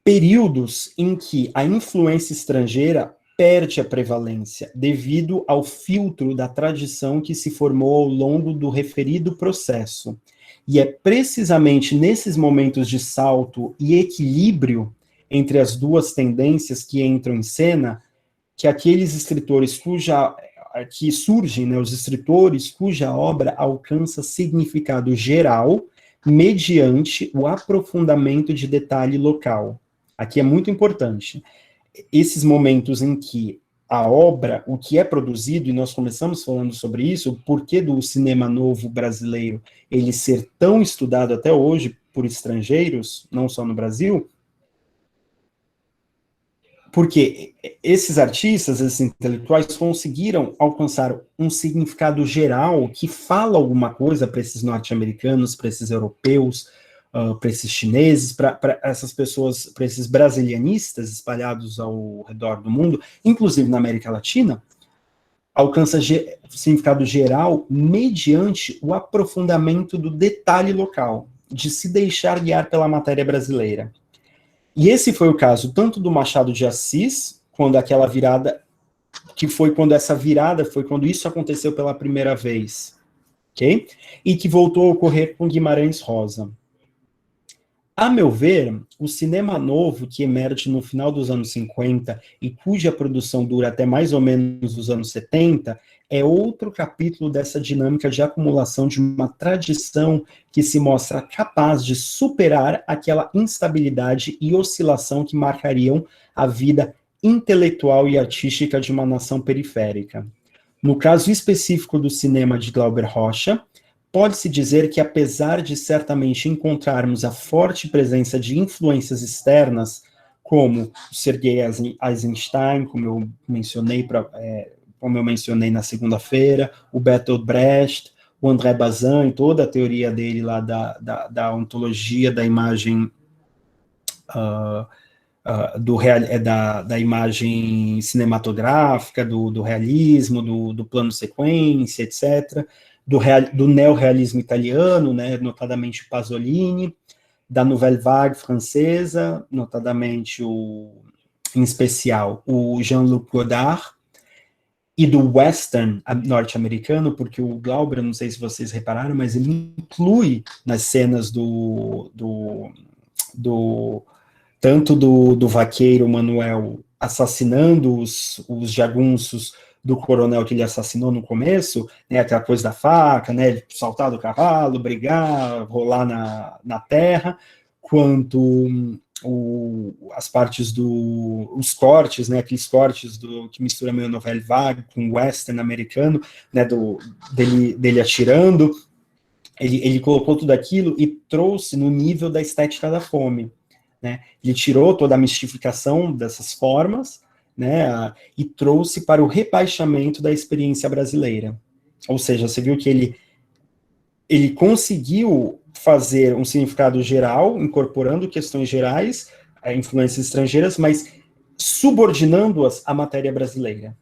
Períodos em que a influência estrangeira perde a prevalência, devido ao filtro da tradição que se formou ao longo do referido processo. E é precisamente nesses momentos de salto e equilíbrio entre as duas tendências que entram em cena, que aqueles escritores que surgem, né, os escritores cuja obra alcança significado geral mediante o aprofundamento de detalhe local. Aqui é muito importante. Esses momentos em que a obra, o que é produzido, e nós começamos falando sobre isso, o porquê do cinema novo brasileiro ele ser tão estudado até hoje por estrangeiros, não só no Brasil, porque esses artistas, esses intelectuais, conseguiram alcançar um significado geral que fala alguma coisa para esses norte-americanos, para esses europeus, para esses chineses, para essas pessoas, para esses brasilianistas espalhados ao redor do mundo, inclusive na América Latina, alcança significado geral mediante o aprofundamento do detalhe local, de se deixar guiar pela matéria brasileira. E esse foi o caso tanto do Machado de Assis, quando aquela virada, que foi quando essa virada, foi quando isso aconteceu pela primeira vez, ok? E que voltou a ocorrer com Guimarães Rosa. A meu ver, o cinema novo que emerge no final dos anos 50 e cuja produção dura até mais ou menos os anos 70, é outro capítulo dessa dinâmica de acumulação de uma tradição que se mostra capaz de superar aquela instabilidade e oscilação que marcariam a vida intelectual e artística de uma nação periférica. No caso específico do cinema de Glauber Rocha, pode-se dizer que, apesar de certamente encontrarmos a forte presença de influências externas, como o Sergei Eisenstein, como eu mencionei na segunda-feira, o Bertolt Brecht, o André Bazin, toda a teoria dele lá da ontologia da imagem, da imagem cinematográfica, do realismo, do plano sequência, etc., do neorrealismo italiano, né, notadamente Pasolini, da Nouvelle Vague francesa, notadamente, em especial, o Jean-Luc Godard, e do western norte-americano, porque o Glauber, não sei se vocês repararam, mas ele inclui nas cenas tanto do vaqueiro Manuel assassinando os jagunços do coronel que ele assassinou no começo, né, aquela coisa da faca, né, saltar do cavalo, brigar, rolar na terra, quanto as partes os cortes, né, aqueles cortes que mistura meio Nouvelle Vague com western americano, né, dele atirando, ele colocou tudo aquilo e trouxe no nível da estética da fome, né, ele tirou toda a mistificação dessas formas, né, e trouxe para o rebaixamento da experiência brasileira. Ou seja, você viu que ele conseguiu fazer um significado geral, incorporando questões gerais, influências estrangeiras, mas subordinando-as à matéria brasileira.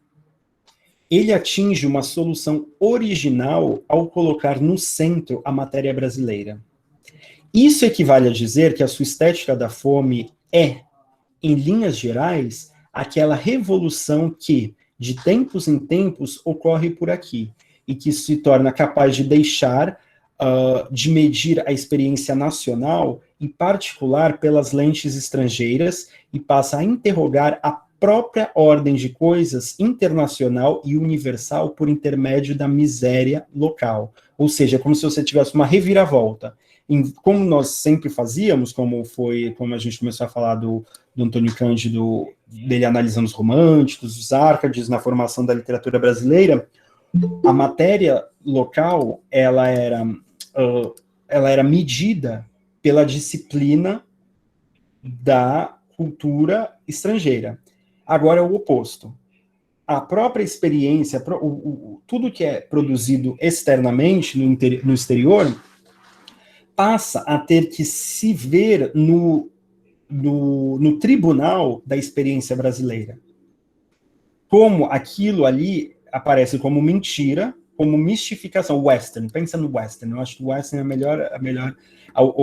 ele atinge uma solução original ao colocar no centro a matéria brasileira. Isso equivale a dizer que a sua estética da fome é, em linhas gerais, aquela revolução que, de tempos em tempos, ocorre por aqui, e que se torna capaz de deixar de medir a experiência nacional, em particular pelas lentes estrangeiras, e passa a interrogar a própria ordem de coisas internacional e universal por intermédio da miséria local. Ou seja, como se você tivesse uma reviravolta. Como nós sempre fazíamos, como a gente começou a falar do Antônio Cândido, dele analisando os românticos, os Árcades, na formação da literatura brasileira, a matéria local, ela era medida pela disciplina da cultura estrangeira. Agora é o oposto. A própria experiência, tudo que é produzido externamente, no exterior, passa a ter que se ver no tribunal da experiência brasileira. Como aquilo ali aparece como mentira, como mistificação. Western, pensa no western. Eu acho que o western é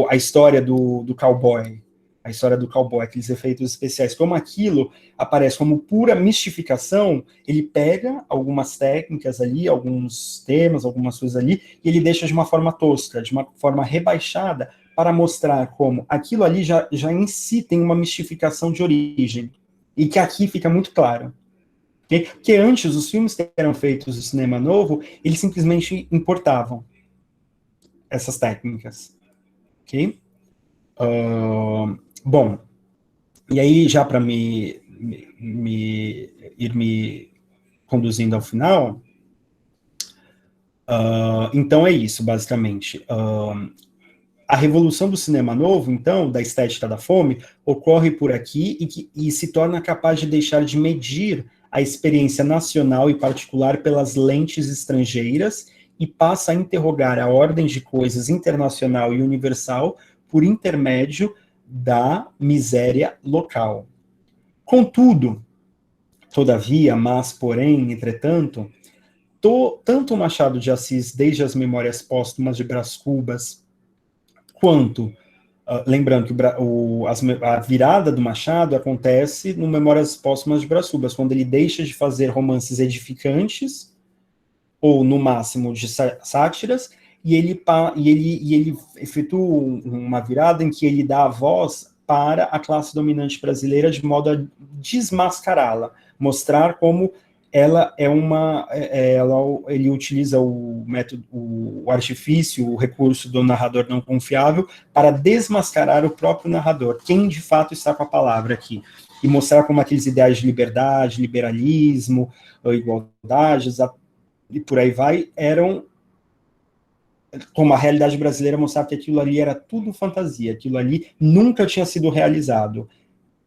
a história do cowboy. A história do cowboy, aqueles efeitos especiais. Como aquilo aparece como pura mistificação, ele pega algumas técnicas ali, alguns temas, algumas coisas ali, e ele deixa de uma forma tosca, de uma forma rebaixada, para mostrar como aquilo ali já em si tem uma mistificação de origem. E que aqui fica muito claro. Okay? Porque antes, os filmes que eram feitos no cinema novo, eles simplesmente importavam essas técnicas. Ok? Bom, e aí, já para ir me conduzindo ao final, então é isso, basicamente. A revolução do cinema novo, então, da estética da fome, ocorre por aqui e se torna capaz de deixar de medir a experiência nacional e particular pelas lentes estrangeiras e passa a interrogar a ordem de coisas internacional e universal por intermédio da miséria local. Contudo, todavia, mas, porém, entretanto, tanto Machado de Assis, desde as Memórias Póstumas de Brás Cubas, quanto, lembrando que a virada do Machado acontece no Memórias Póstumas de Brás Cubas, quando ele deixa de fazer romances edificantes, ou, no máximo, de sátiras, e ele efetua uma virada em que ele dá a voz para a classe dominante brasileira de modo a desmascará-la, mostrar como ela ele utiliza o método, o artifício, o recurso do narrador não confiável para desmascarar o próprio narrador, quem de fato está com a palavra aqui, e mostrar como aqueles ideais de liberdade, liberalismo, igualdade, e por aí vai, eram como a realidade brasileira mostrava que aquilo ali era tudo fantasia, aquilo ali nunca tinha sido realizado,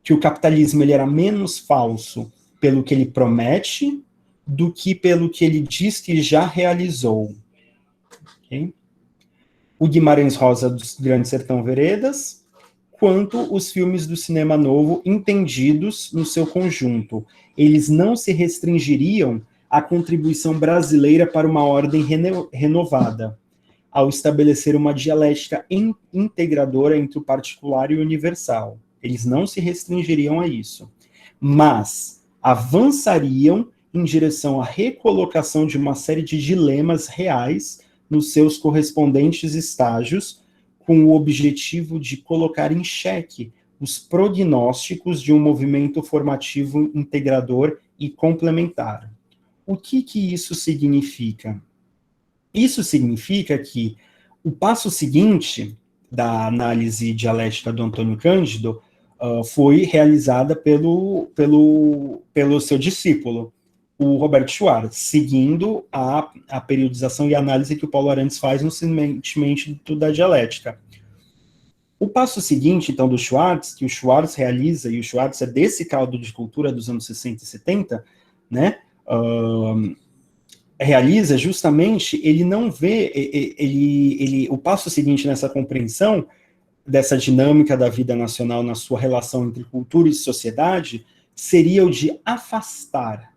que o capitalismo ele era menos falso pelo que ele promete do que pelo que ele diz que já realizou. Okay? O Guimarães Rosa dos Grande Sertão Veredas, quanto os filmes do cinema novo entendidos no seu conjunto. Eles não se restringiriam à contribuição brasileira para uma ordem renovada, ao estabelecer uma dialética integradora entre o particular e o universal. Eles não se restringiriam a isso, mas avançariam em direção à recolocação de uma série de dilemas reais nos seus correspondentes estágios, com o objetivo de colocar em xeque os prognósticos de um movimento formativo integrador e complementar. O que isso significa? Isso significa que o passo seguinte da análise dialética do Antônio Cândido foi realizada pelo seu discípulo, o Roberto Schwartz, seguindo a periodização e análise que o Paulo Arantes faz no Sementemente da Dialética. O passo seguinte, então, do Schwartz, que o Schwartz realiza, e o Schwartz é desse caldo de cultura dos anos 60 e 70, né, realiza justamente, ele não vê, o passo seguinte nessa compreensão dessa dinâmica da vida nacional na sua relação entre cultura e sociedade, seria o de afastar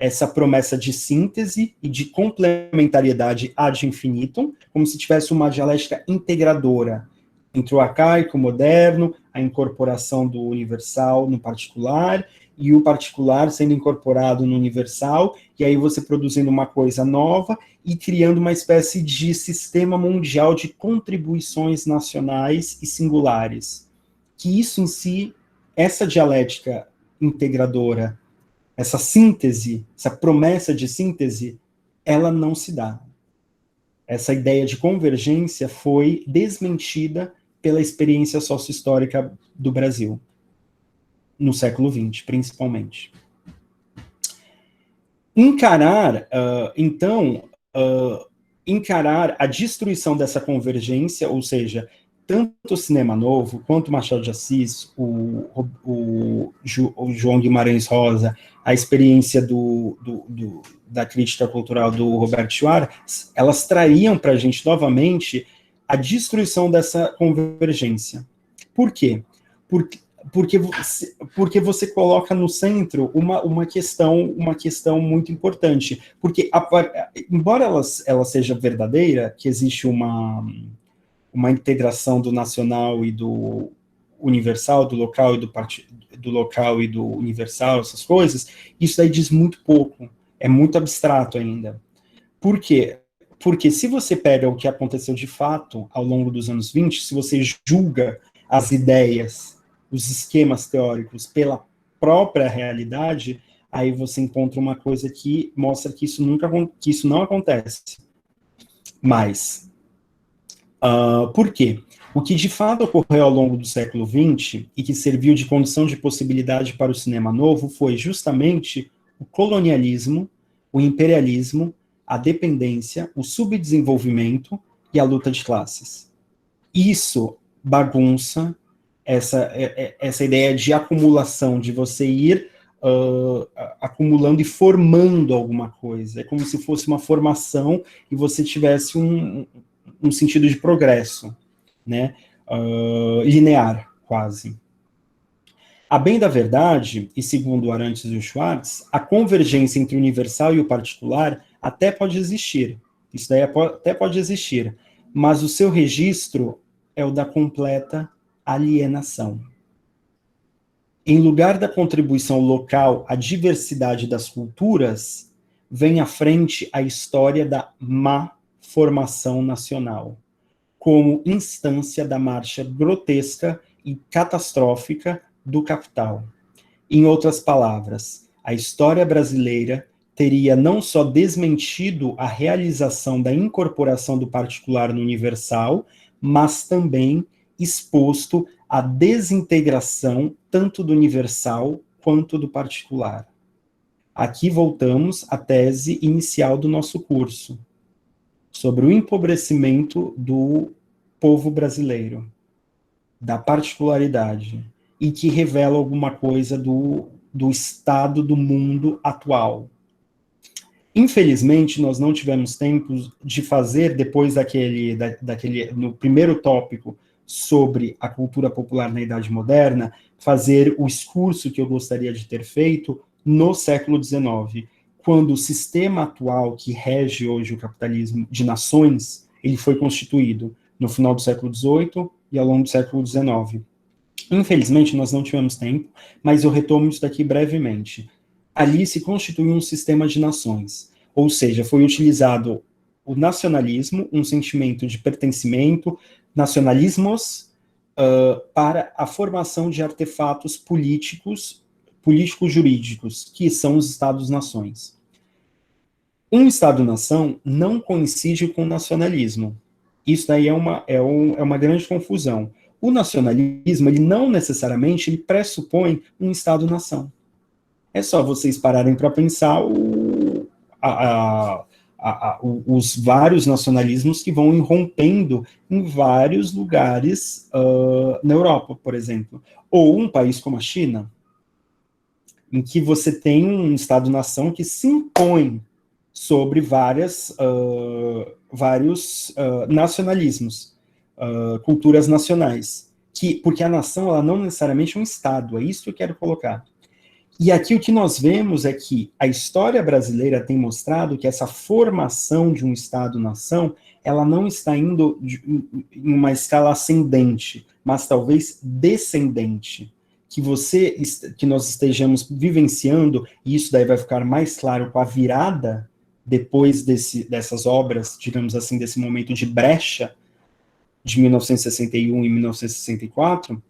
essa promessa de síntese e de complementariedade ad infinitum, como se tivesse uma dialética integradora entre o arcaico, o moderno, a incorporação do universal no particular, e o particular sendo incorporado no universal, e aí você produzindo uma coisa nova e criando uma espécie de sistema mundial de contribuições nacionais e singulares. Que isso em si, essa dialética integradora, essa síntese, essa promessa de síntese, ela não se dá. Essa ideia de convergência foi desmentida pela experiência sociohistórica do Brasil, no século XX, principalmente. Encarar a destruição dessa convergência, ou seja, tanto o cinema novo, quanto Machado de Assis, o João Guimarães Rosa, a experiência da crítica cultural do Roberto Schwartz, elas trariam para a gente novamente a destruição dessa convergência. Por quê? Porque você coloca no centro uma questão muito importante. Porque, embora ela seja verdadeira, que existe uma integração do nacional e do universal, do local e do universal, essas coisas, isso aí diz muito pouco, é muito abstrato ainda. Por quê? Porque se você pega o que aconteceu de fato ao longo dos anos 20, se você julga as ideias, os esquemas teóricos pela própria realidade, aí você encontra uma coisa que mostra que isso não acontece. Mas, por quê? O que de fato ocorreu ao longo do século XX e que serviu de condição de possibilidade para o cinema novo foi justamente o colonialismo, o imperialismo, a dependência, o subdesenvolvimento e a luta de classes. Isso bagunça essa ideia de acumulação, de você ir acumulando e formando alguma coisa. É como se fosse uma formação e você tivesse um sentido de progresso, né? Linear, quase. A bem da verdade, e segundo o Arantes e o Schwartz, a convergência entre o universal e o particular até pode existir. Isso daí até pode existir. Mas o seu registro é o da completa alienação. Em lugar da contribuição local à diversidade das culturas, vem à frente a história da má formação nacional, como instância da marcha grotesca e catastrófica do capital. Em outras palavras, a história brasileira teria não só desmentido a realização da incorporação do particular no universal, mas também exposto à desintegração tanto do universal quanto do particular. Aqui voltamos à tese inicial do nosso curso, sobre o empobrecimento do povo brasileiro, da particularidade, e que revela alguma coisa do estado do mundo atual. Infelizmente, nós não tivemos tempo de fazer, depois no primeiro tópico sobre a cultura popular na Idade Moderna, fazer o discurso que eu gostaria de ter feito no século XIX, quando o sistema atual que rege hoje o capitalismo de nações, ele foi constituído no final do século XVIII e ao longo do século XIX. Infelizmente, nós não tivemos tempo, mas eu retomo isso daqui brevemente. Ali se constituiu um sistema de nações, ou seja, foi utilizado o nacionalismo, um sentimento de pertencimento, nacionalismos, para a formação de artefatos político-jurídicos, que são os Estados-nações. Um Estado-nação não coincide com o nacionalismo. Isso daí é uma grande confusão. O nacionalismo, ele não necessariamente ele pressupõe um Estado-nação. É só vocês pararem para pensar os vários nacionalismos que vão irrompendo em vários lugares na Europa, por exemplo. Ou um país como a China, em que você tem um Estado-nação que se impõe sobre vários nacionalismos, culturas nacionais. Porque a nação ela não necessariamente é um Estado, é isso que eu quero colocar. E aqui o que nós vemos é que a história brasileira tem mostrado que essa formação de um Estado-nação, ela não está indo em uma escala ascendente, mas talvez descendente. Que nós estejamos vivenciando, e isso daí vai ficar mais claro com a virada, depois dessas obras, digamos assim, desse momento de brecha, de 1961 e 1964,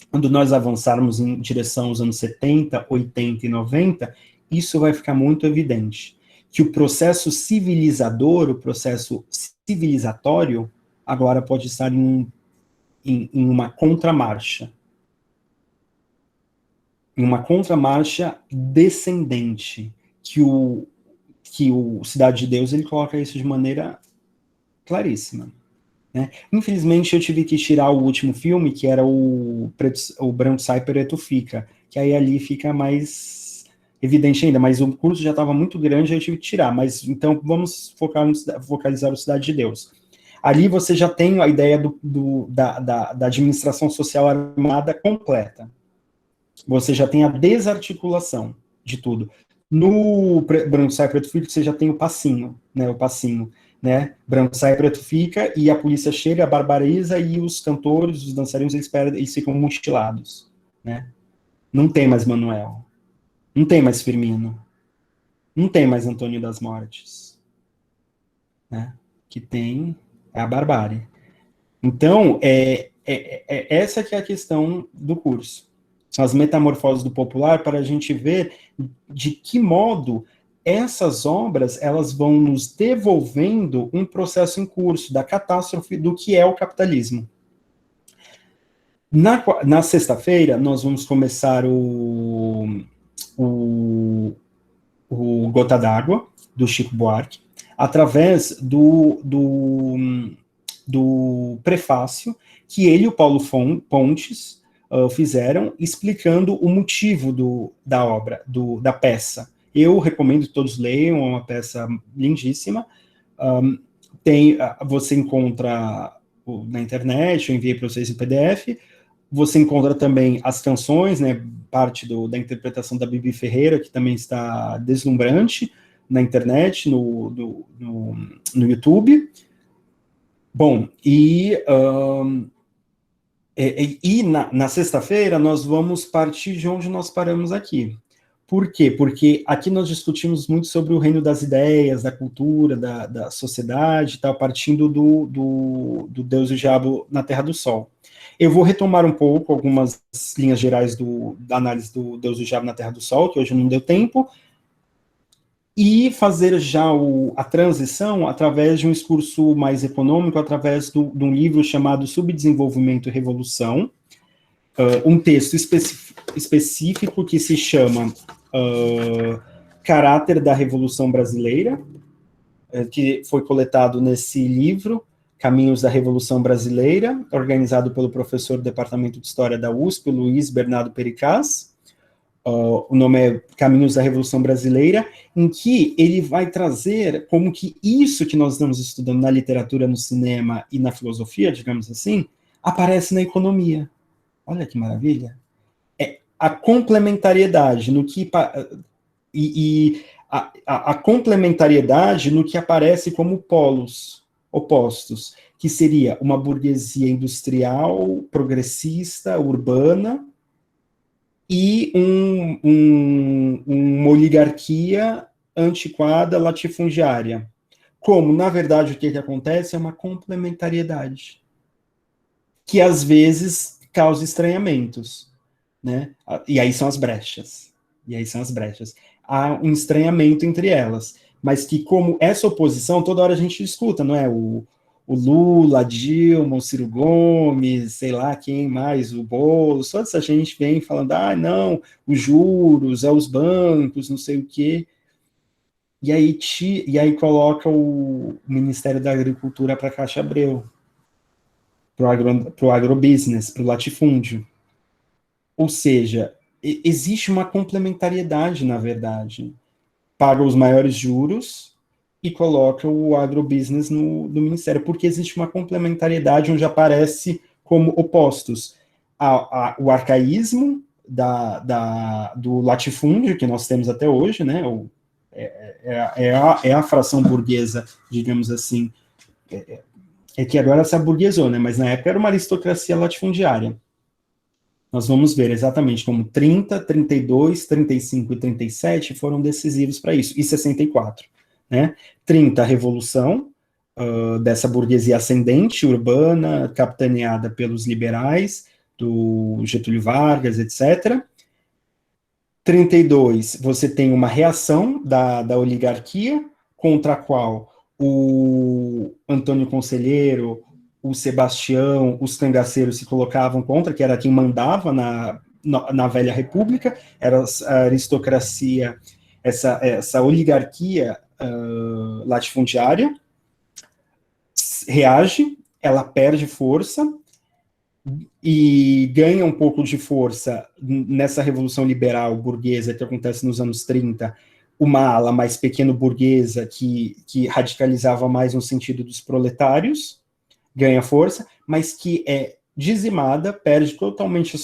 quando nós avançarmos em direção aos anos 70, 80 e 90, isso vai ficar muito evidente. Que o processo civilizador, o processo civilizatório, agora pode estar em uma contramarcha. Em uma contramarcha descendente, que o Cidade de Deus, ele coloca isso de maneira claríssima. Né? Infelizmente, eu tive que tirar o último filme, que era o Branco Sai, Preto Fica, que aí ali fica mais evidente ainda, mas o curso já estava muito grande, aí eu tive que tirar, mas então vamos focalizar o Cidade de Deus. Ali você já tem a ideia da administração social armada completa. Você já tem a desarticulação de tudo. No Branco Sai, Preto Fica, você já tem o passinho, né? Branco sai, preto fica, e a polícia chega, barbariza, e os cantores, os dançarinos, eles ficam mutilados, né? Não tem mais Manuel, não tem mais Firmino, não tem mais Antônio das Mortes, né? Que tem é a barbárie. Então, essa que é a questão do curso. São as metamorfoses do popular, para a gente ver de que modo essas obras, elas vão nos devolvendo um processo em curso da catástrofe do que é o capitalismo. Na sexta-feira, nós vamos começar o Gota d'Água, do Chico Buarque, através do prefácio que ele e o Paulo Pontes fizeram, explicando o motivo da obra, da peça. Eu recomendo que todos leiam, é uma peça lindíssima. Você encontra na internet, eu enviei para vocês em PDF. Você encontra também as canções, né, parte da interpretação da Bibi Ferreira, que também está deslumbrante na internet, no YouTube. Bom, na sexta-feira nós vamos partir de onde nós paramos aqui. Por quê? Porque aqui nós discutimos muito sobre o reino das ideias, da cultura, da sociedade, tal, partindo do Deus e o Diabo na Terra do Sol. Eu vou retomar um pouco algumas linhas gerais da análise do Deus e o Diabo na Terra do Sol, que hoje não deu tempo, e fazer já a transição através de um discurso mais econômico, através de um livro chamado Subdesenvolvimento e Revolução, um texto específico que se chama Caráter da Revolução Brasileira, que foi coletado nesse livro, Caminhos da Revolução Brasileira, organizado pelo professor do Departamento de História da USP, Luiz Bernardo Pericaz. O nome é Caminhos da Revolução Brasileira, em que ele vai trazer como que isso que nós estamos estudando na literatura, no cinema e na filosofia, digamos assim, aparece na economia. Olha que maravilha. A complementariedade no que a complementariedade no que aparece como polos opostos, que seria uma burguesia industrial, progressista, urbana, e uma oligarquia antiquada, latifundiária. Como, na verdade, o que acontece é uma complementariedade, que às vezes causa estranhamentos, né? E aí são as brechas. Há um estranhamento entre elas, mas que como essa oposição, toda hora a gente escuta, não é? O Lula, a Dilma, o Ciro Gomes, sei lá quem mais, o Boulos, toda essa gente vem falando, não, os juros, os bancos, não sei o quê. E aí coloca o Ministério da Agricultura para a Caixa Abreu, para o agrobusiness, para o latifúndio. Ou seja, existe uma complementariedade, na verdade. Paga os maiores juros e coloca o agrobusiness no Ministério, porque existe uma complementariedade onde aparece como opostos o arcaísmo do latifúndio que nós temos até hoje, né? É a fração burguesa, digamos assim, que agora se aburguesou, né? Mas na época era uma aristocracia latifundiária. Nós vamos ver exatamente como 30, 32, 35 e 37 foram decisivos para isso, e 64, né? 30, a revolução dessa burguesia ascendente, urbana, capitaneada pelos liberais, do Getúlio Vargas, etc. 32, você tem uma reação da oligarquia, contra a qual o Antônio Conselheiro, o Sebastião, os cangaceiros se colocavam contra, que era quem mandava na velha república, era a aristocracia, essa oligarquia latifundiária, reage, ela perde força, e ganha um pouco de força nessa revolução liberal burguesa que acontece nos anos 30, uma ala mais pequeno-burguesa que radicalizava mais no sentido dos proletários, ganha força, mas que é dizimada, perde totalmente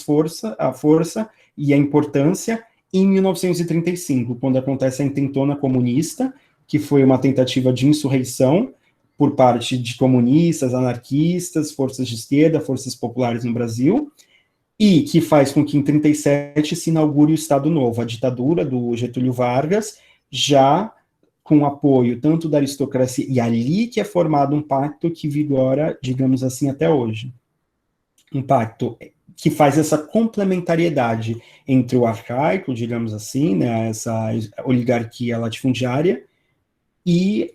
a força e a importância em 1935, quando acontece a intentona comunista, que foi uma tentativa de insurreição por parte de comunistas, anarquistas, forças de esquerda, forças populares no Brasil, e que faz com que em 37 se inaugure o Estado Novo, a ditadura do Getúlio Vargas, já com apoio tanto da aristocracia, e ali que é formado um pacto que vigora, digamos assim, até hoje. Um pacto que faz essa complementariedade entre o arcaico, digamos assim, né, essa oligarquia latifundiária, e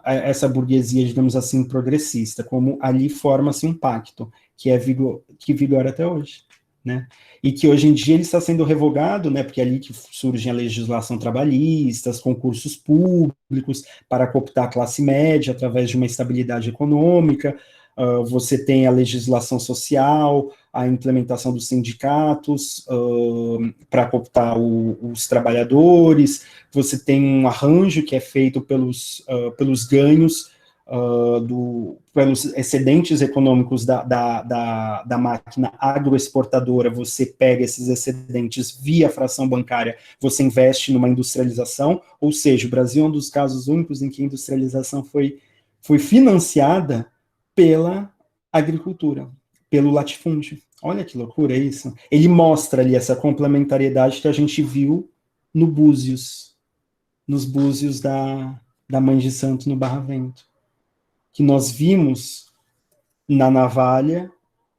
essa burguesia, digamos assim, progressista, como ali forma-se um pacto, que vigora até hoje, né? E que hoje em dia ele está sendo revogado, né? Porque é ali que surge a legislação trabalhista, os concursos públicos para cooptar a classe média através de uma estabilidade econômica, você tem a legislação social, a implementação dos sindicatos para cooptar os trabalhadores, você tem um arranjo que é feito pelos ganhos, pelos excedentes econômicos da máquina agroexportadora, você pega esses excedentes via fração bancária, você investe numa industrialização, ou seja, o Brasil é um dos casos únicos em que a industrialização foi financiada pela agricultura, pelo latifúndio. Olha que loucura isso. Ele mostra ali essa complementariedade que a gente viu nos búzios da Mãe de Santo no Barravento, que nós vimos na navalha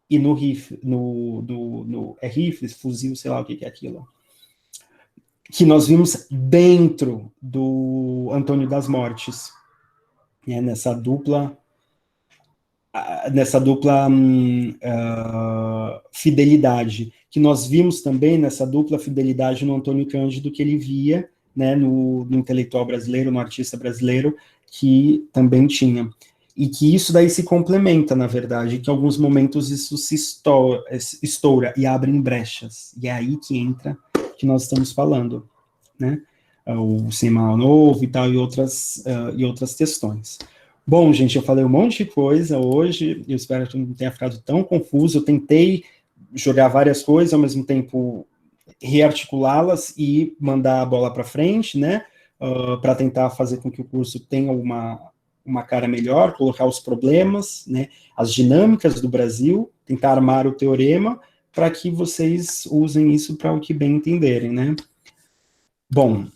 e no rifle, rifle, fuzil, sei lá o que é aquilo, que nós vimos dentro do Antônio das Mortes, né, nessa dupla fidelidade, que nós vimos também nessa dupla fidelidade no Antônio Cândido, que ele via, né, no intelectual brasileiro, no artista brasileiro, que também tinha. E que isso daí se complementa, na verdade, que em alguns momentos isso se estoura e abre em brechas. E é aí que entra que nós estamos falando, né? O Cinema Novo e tal, e outras questões. Bom, gente, eu falei um monte de coisa hoje, eu espero que não tenha ficado tão confuso, eu tentei jogar várias coisas, ao mesmo tempo rearticulá-las e mandar a bola para frente, né, para tentar fazer com que o curso tenha uma cara melhor, colocar os problemas, né, as dinâmicas do Brasil, tentar armar o teorema, para que vocês usem isso para o que bem entenderem, né. Bom,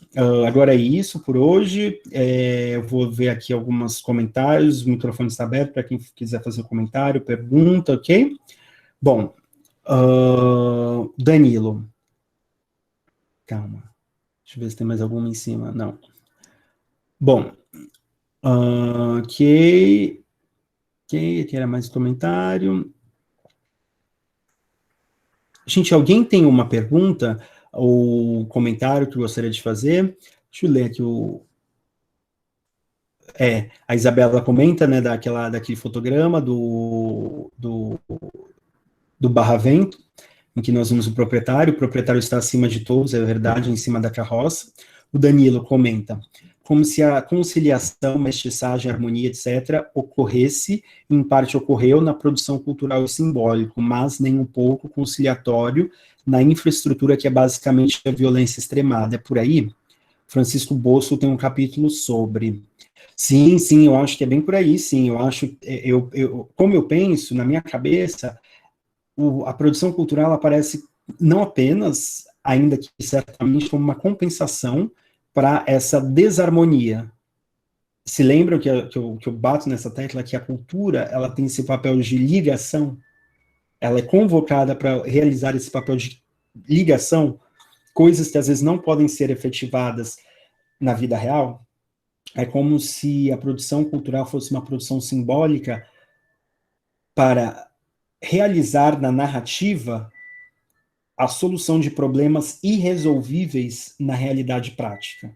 agora é isso por hoje. Eu vou ver aqui alguns comentários, o microfone está aberto para quem quiser fazer comentário, pergunta, ok? Bom, Danilo. Calma, deixa eu ver se tem mais alguma em cima. Não. Bom, ok, aqui era mais um comentário. Gente, alguém tem uma pergunta ou comentário que gostaria de fazer? Deixa eu ler aqui a Isabela comenta, né, daquele fotograma do Barravento, em que nós vimos o proprietário está acima de todos, é verdade, em cima da carroça. O Danilo comenta, como se a conciliação, mestiçagem, harmonia, etc., ocorresse, em parte ocorreu na produção cultural e simbólico, mas nem um pouco conciliatório na infraestrutura que é basicamente a violência extremada. É por aí? Francisco Bosso tem um capítulo sobre. Sim, eu acho que é bem por aí, sim. Eu acho, como eu penso, na minha cabeça, a produção cultural aparece não apenas, ainda que certamente, como uma compensação para essa desarmonia. Se lembram que eu bato nessa tecla, que a cultura ela tem esse papel de ligação, ela é convocada para realizar esse papel de ligação, coisas que às vezes não podem ser efetivadas na vida real. É como se a produção cultural fosse uma produção simbólica para realizar na narrativa a solução de problemas irresolvíveis na realidade prática.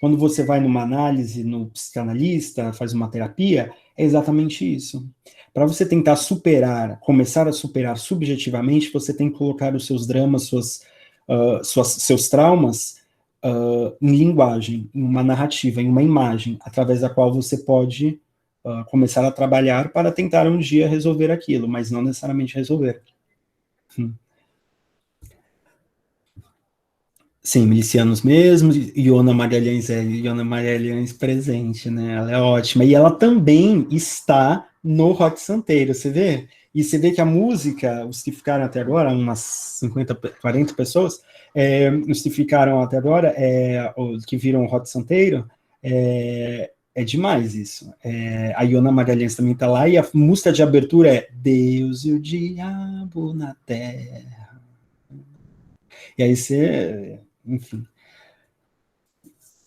Quando você vai numa análise, no psicanalista, faz uma terapia, é exatamente isso. Para você tentar superar, começar a superar subjetivamente, você tem que colocar os seus dramas, seus traumas em linguagem, em uma narrativa, em uma imagem, através da qual você pode começar a trabalhar para tentar um dia resolver aquilo, mas não necessariamente resolver. Sim, milicianos mesmo, Iona Magalhães presente, né? Ela é ótima. E ela também está no Rock Santeiro, você vê? E você vê que a música, os que ficaram até agora, umas 50, 40 pessoas, os que ficaram até agora, os que viram o Rock Santeiro, é demais isso. A Iona Magalhães também está lá, e a música de abertura é Deus e o Diabo na Terra. E aí você... Enfim.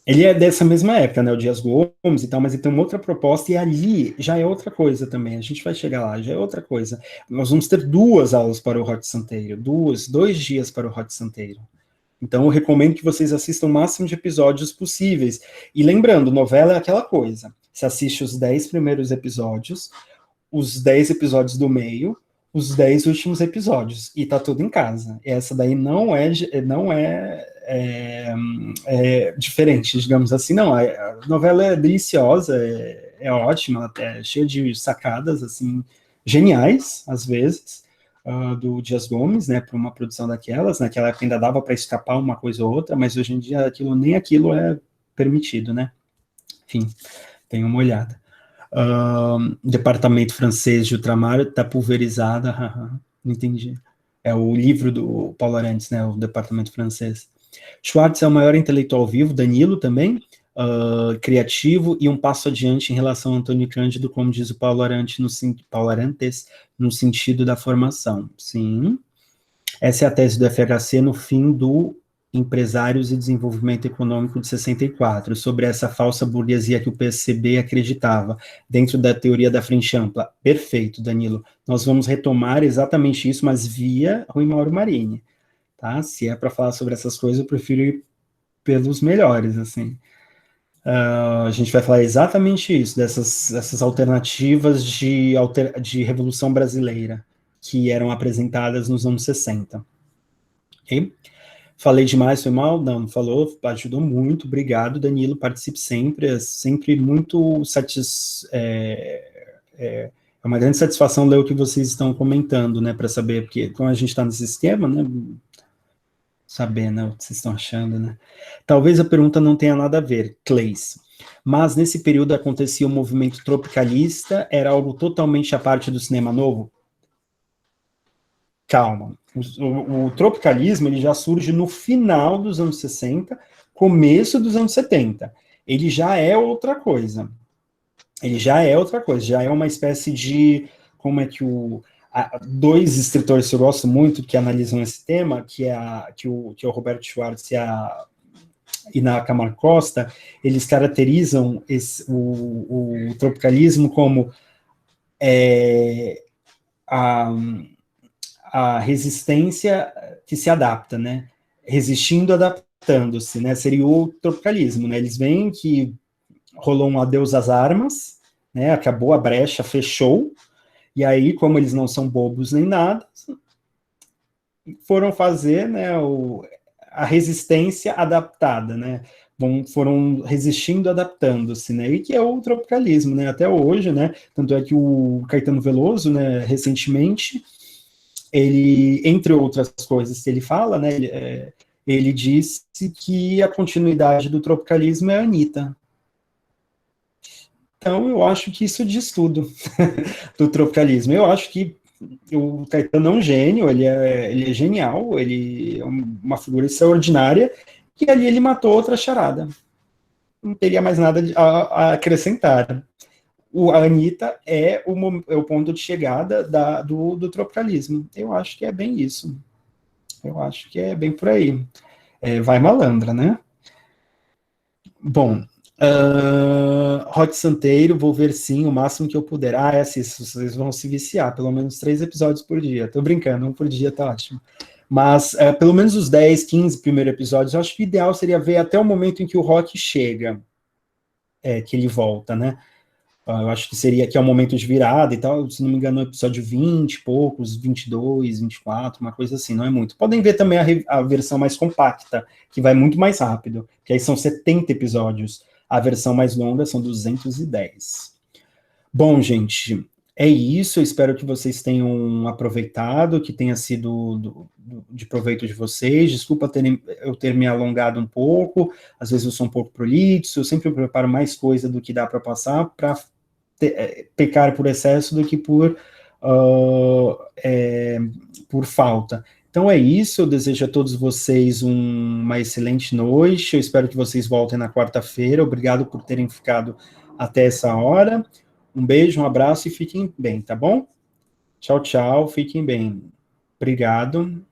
Ele é dessa mesma época, né, o Dias Gomes e tal, mas ele tem uma outra proposta, e ali já é outra coisa também, a gente vai chegar lá, já é outra coisa. Nós vamos ter 2 aulas para o Rock Santeiro, 2 dias para o Rock Santeiro. Então eu recomendo que vocês assistam o máximo de episódios possíveis. E lembrando, novela é aquela coisa, você assiste os 10 primeiros episódios, os 10 episódios do meio, os 10 últimos episódios, e tá tudo em casa. E essa daí não é diferente, digamos assim, não. A novela é deliciosa, é ótima, ela é cheia de sacadas, assim, geniais, às vezes, do Dias Gomes, né, para uma produção daquelas. Naquela época ainda dava para escapar uma coisa ou outra, mas hoje em dia nem aquilo é permitido, né? Enfim, tem uma olhada. Departamento francês de ultramar está pulverizada, não entendi. É o livro do Paulo Arantes, né, o departamento francês. Schwartz é o maior intelectual vivo, Danilo também, criativo e um passo adiante em relação a Antônio Cândido, como diz o Paulo Arantes, no sentido da formação. Sim. Essa é a tese do FHC no fim do Empresários e Desenvolvimento Econômico de 64, sobre essa falsa burguesia que o PSCB acreditava, dentro da teoria da frente ampla. Perfeito, Danilo. Nós vamos retomar exatamente isso, mas via Rui Mauro Marini, tá? Se é para falar sobre essas coisas, eu prefiro ir pelos melhores, assim. A gente vai falar exatamente isso, dessas alternativas de Revolução Brasileira, que eram apresentadas nos anos 60. Ok? Falei demais, foi mal? Não falou, ajudou muito, obrigado, Danilo, participe sempre, é sempre muito é uma grande satisfação ler o que vocês estão comentando, né, para saber, porque como a gente está nesse esquema, né, saber, né, o que vocês estão achando, né. Talvez a pergunta não tenha nada a ver, Cleis, mas nesse período acontecia o movimento tropicalista, era algo totalmente à parte do cinema novo? Calma, o tropicalismo ele já surge no final dos anos 60, começo dos anos 70. Ele já é outra coisa. Já é uma espécie de, como é que dois escritores que eu gosto muito que analisam esse tema, que é o Roberto Schwartz e a Ina Camargo Costa, eles caracterizam o tropicalismo como a resistência que se adapta, né? Resistindo, adaptando-se, né? Seria o tropicalismo, né? Eles veem que rolou um adeus às armas, né? Acabou a brecha, fechou, e aí, como eles não são bobos nem nada, foram fazer, né, a resistência adaptada, né? Foram resistindo, adaptando-se, né? E que é o tropicalismo, né? Até hoje, né? Tanto é que o Caetano Veloso, né, recentemente ele, entre outras coisas que ele fala, né, ele disse que a continuidade do tropicalismo é a Anitta. Então, eu acho que isso diz tudo do tropicalismo. Eu acho que o Caetano é um gênio, ele é genial, ele é uma figura extraordinária, e ali ele matou outra charada. Não teria mais nada a acrescentar. A Anitta é o ponto de chegada do tropicalismo. Eu acho que é bem isso. Eu acho que é bem por aí. Vai malandra, né? Bom, Rod Santeiro, vou ver sim, o máximo que eu puder. Assim, vocês vão se viciar, pelo menos 3 episódios por dia. Tô brincando, 1 por dia tá ótimo. Mas, pelo menos os 10, 15 primeiros episódios, eu acho que o ideal seria ver até o momento em que o Rock chega, que ele volta, né? Eu acho que é o momento de virada e tal, se não me engano, no episódio 20 e poucos, 22, 24, uma coisa assim, não é muito. Podem ver também a versão mais compacta, que vai muito mais rápido, que aí são 70 episódios. A versão mais longa são 210. Bom, gente, é isso. Eu espero que vocês tenham aproveitado, que tenha sido de proveito de vocês. Desculpa eu ter me alongado um pouco, às vezes eu sou um pouco prolixo, eu sempre preparo mais coisa do que dá para passar, para pecar por excesso do que por falta. Então é isso, eu desejo a todos vocês uma excelente noite, eu espero que vocês voltem na quarta-feira, obrigado por terem ficado até essa hora, um beijo, um abraço e fiquem bem, tá bom? Tchau, tchau, fiquem bem. Obrigado.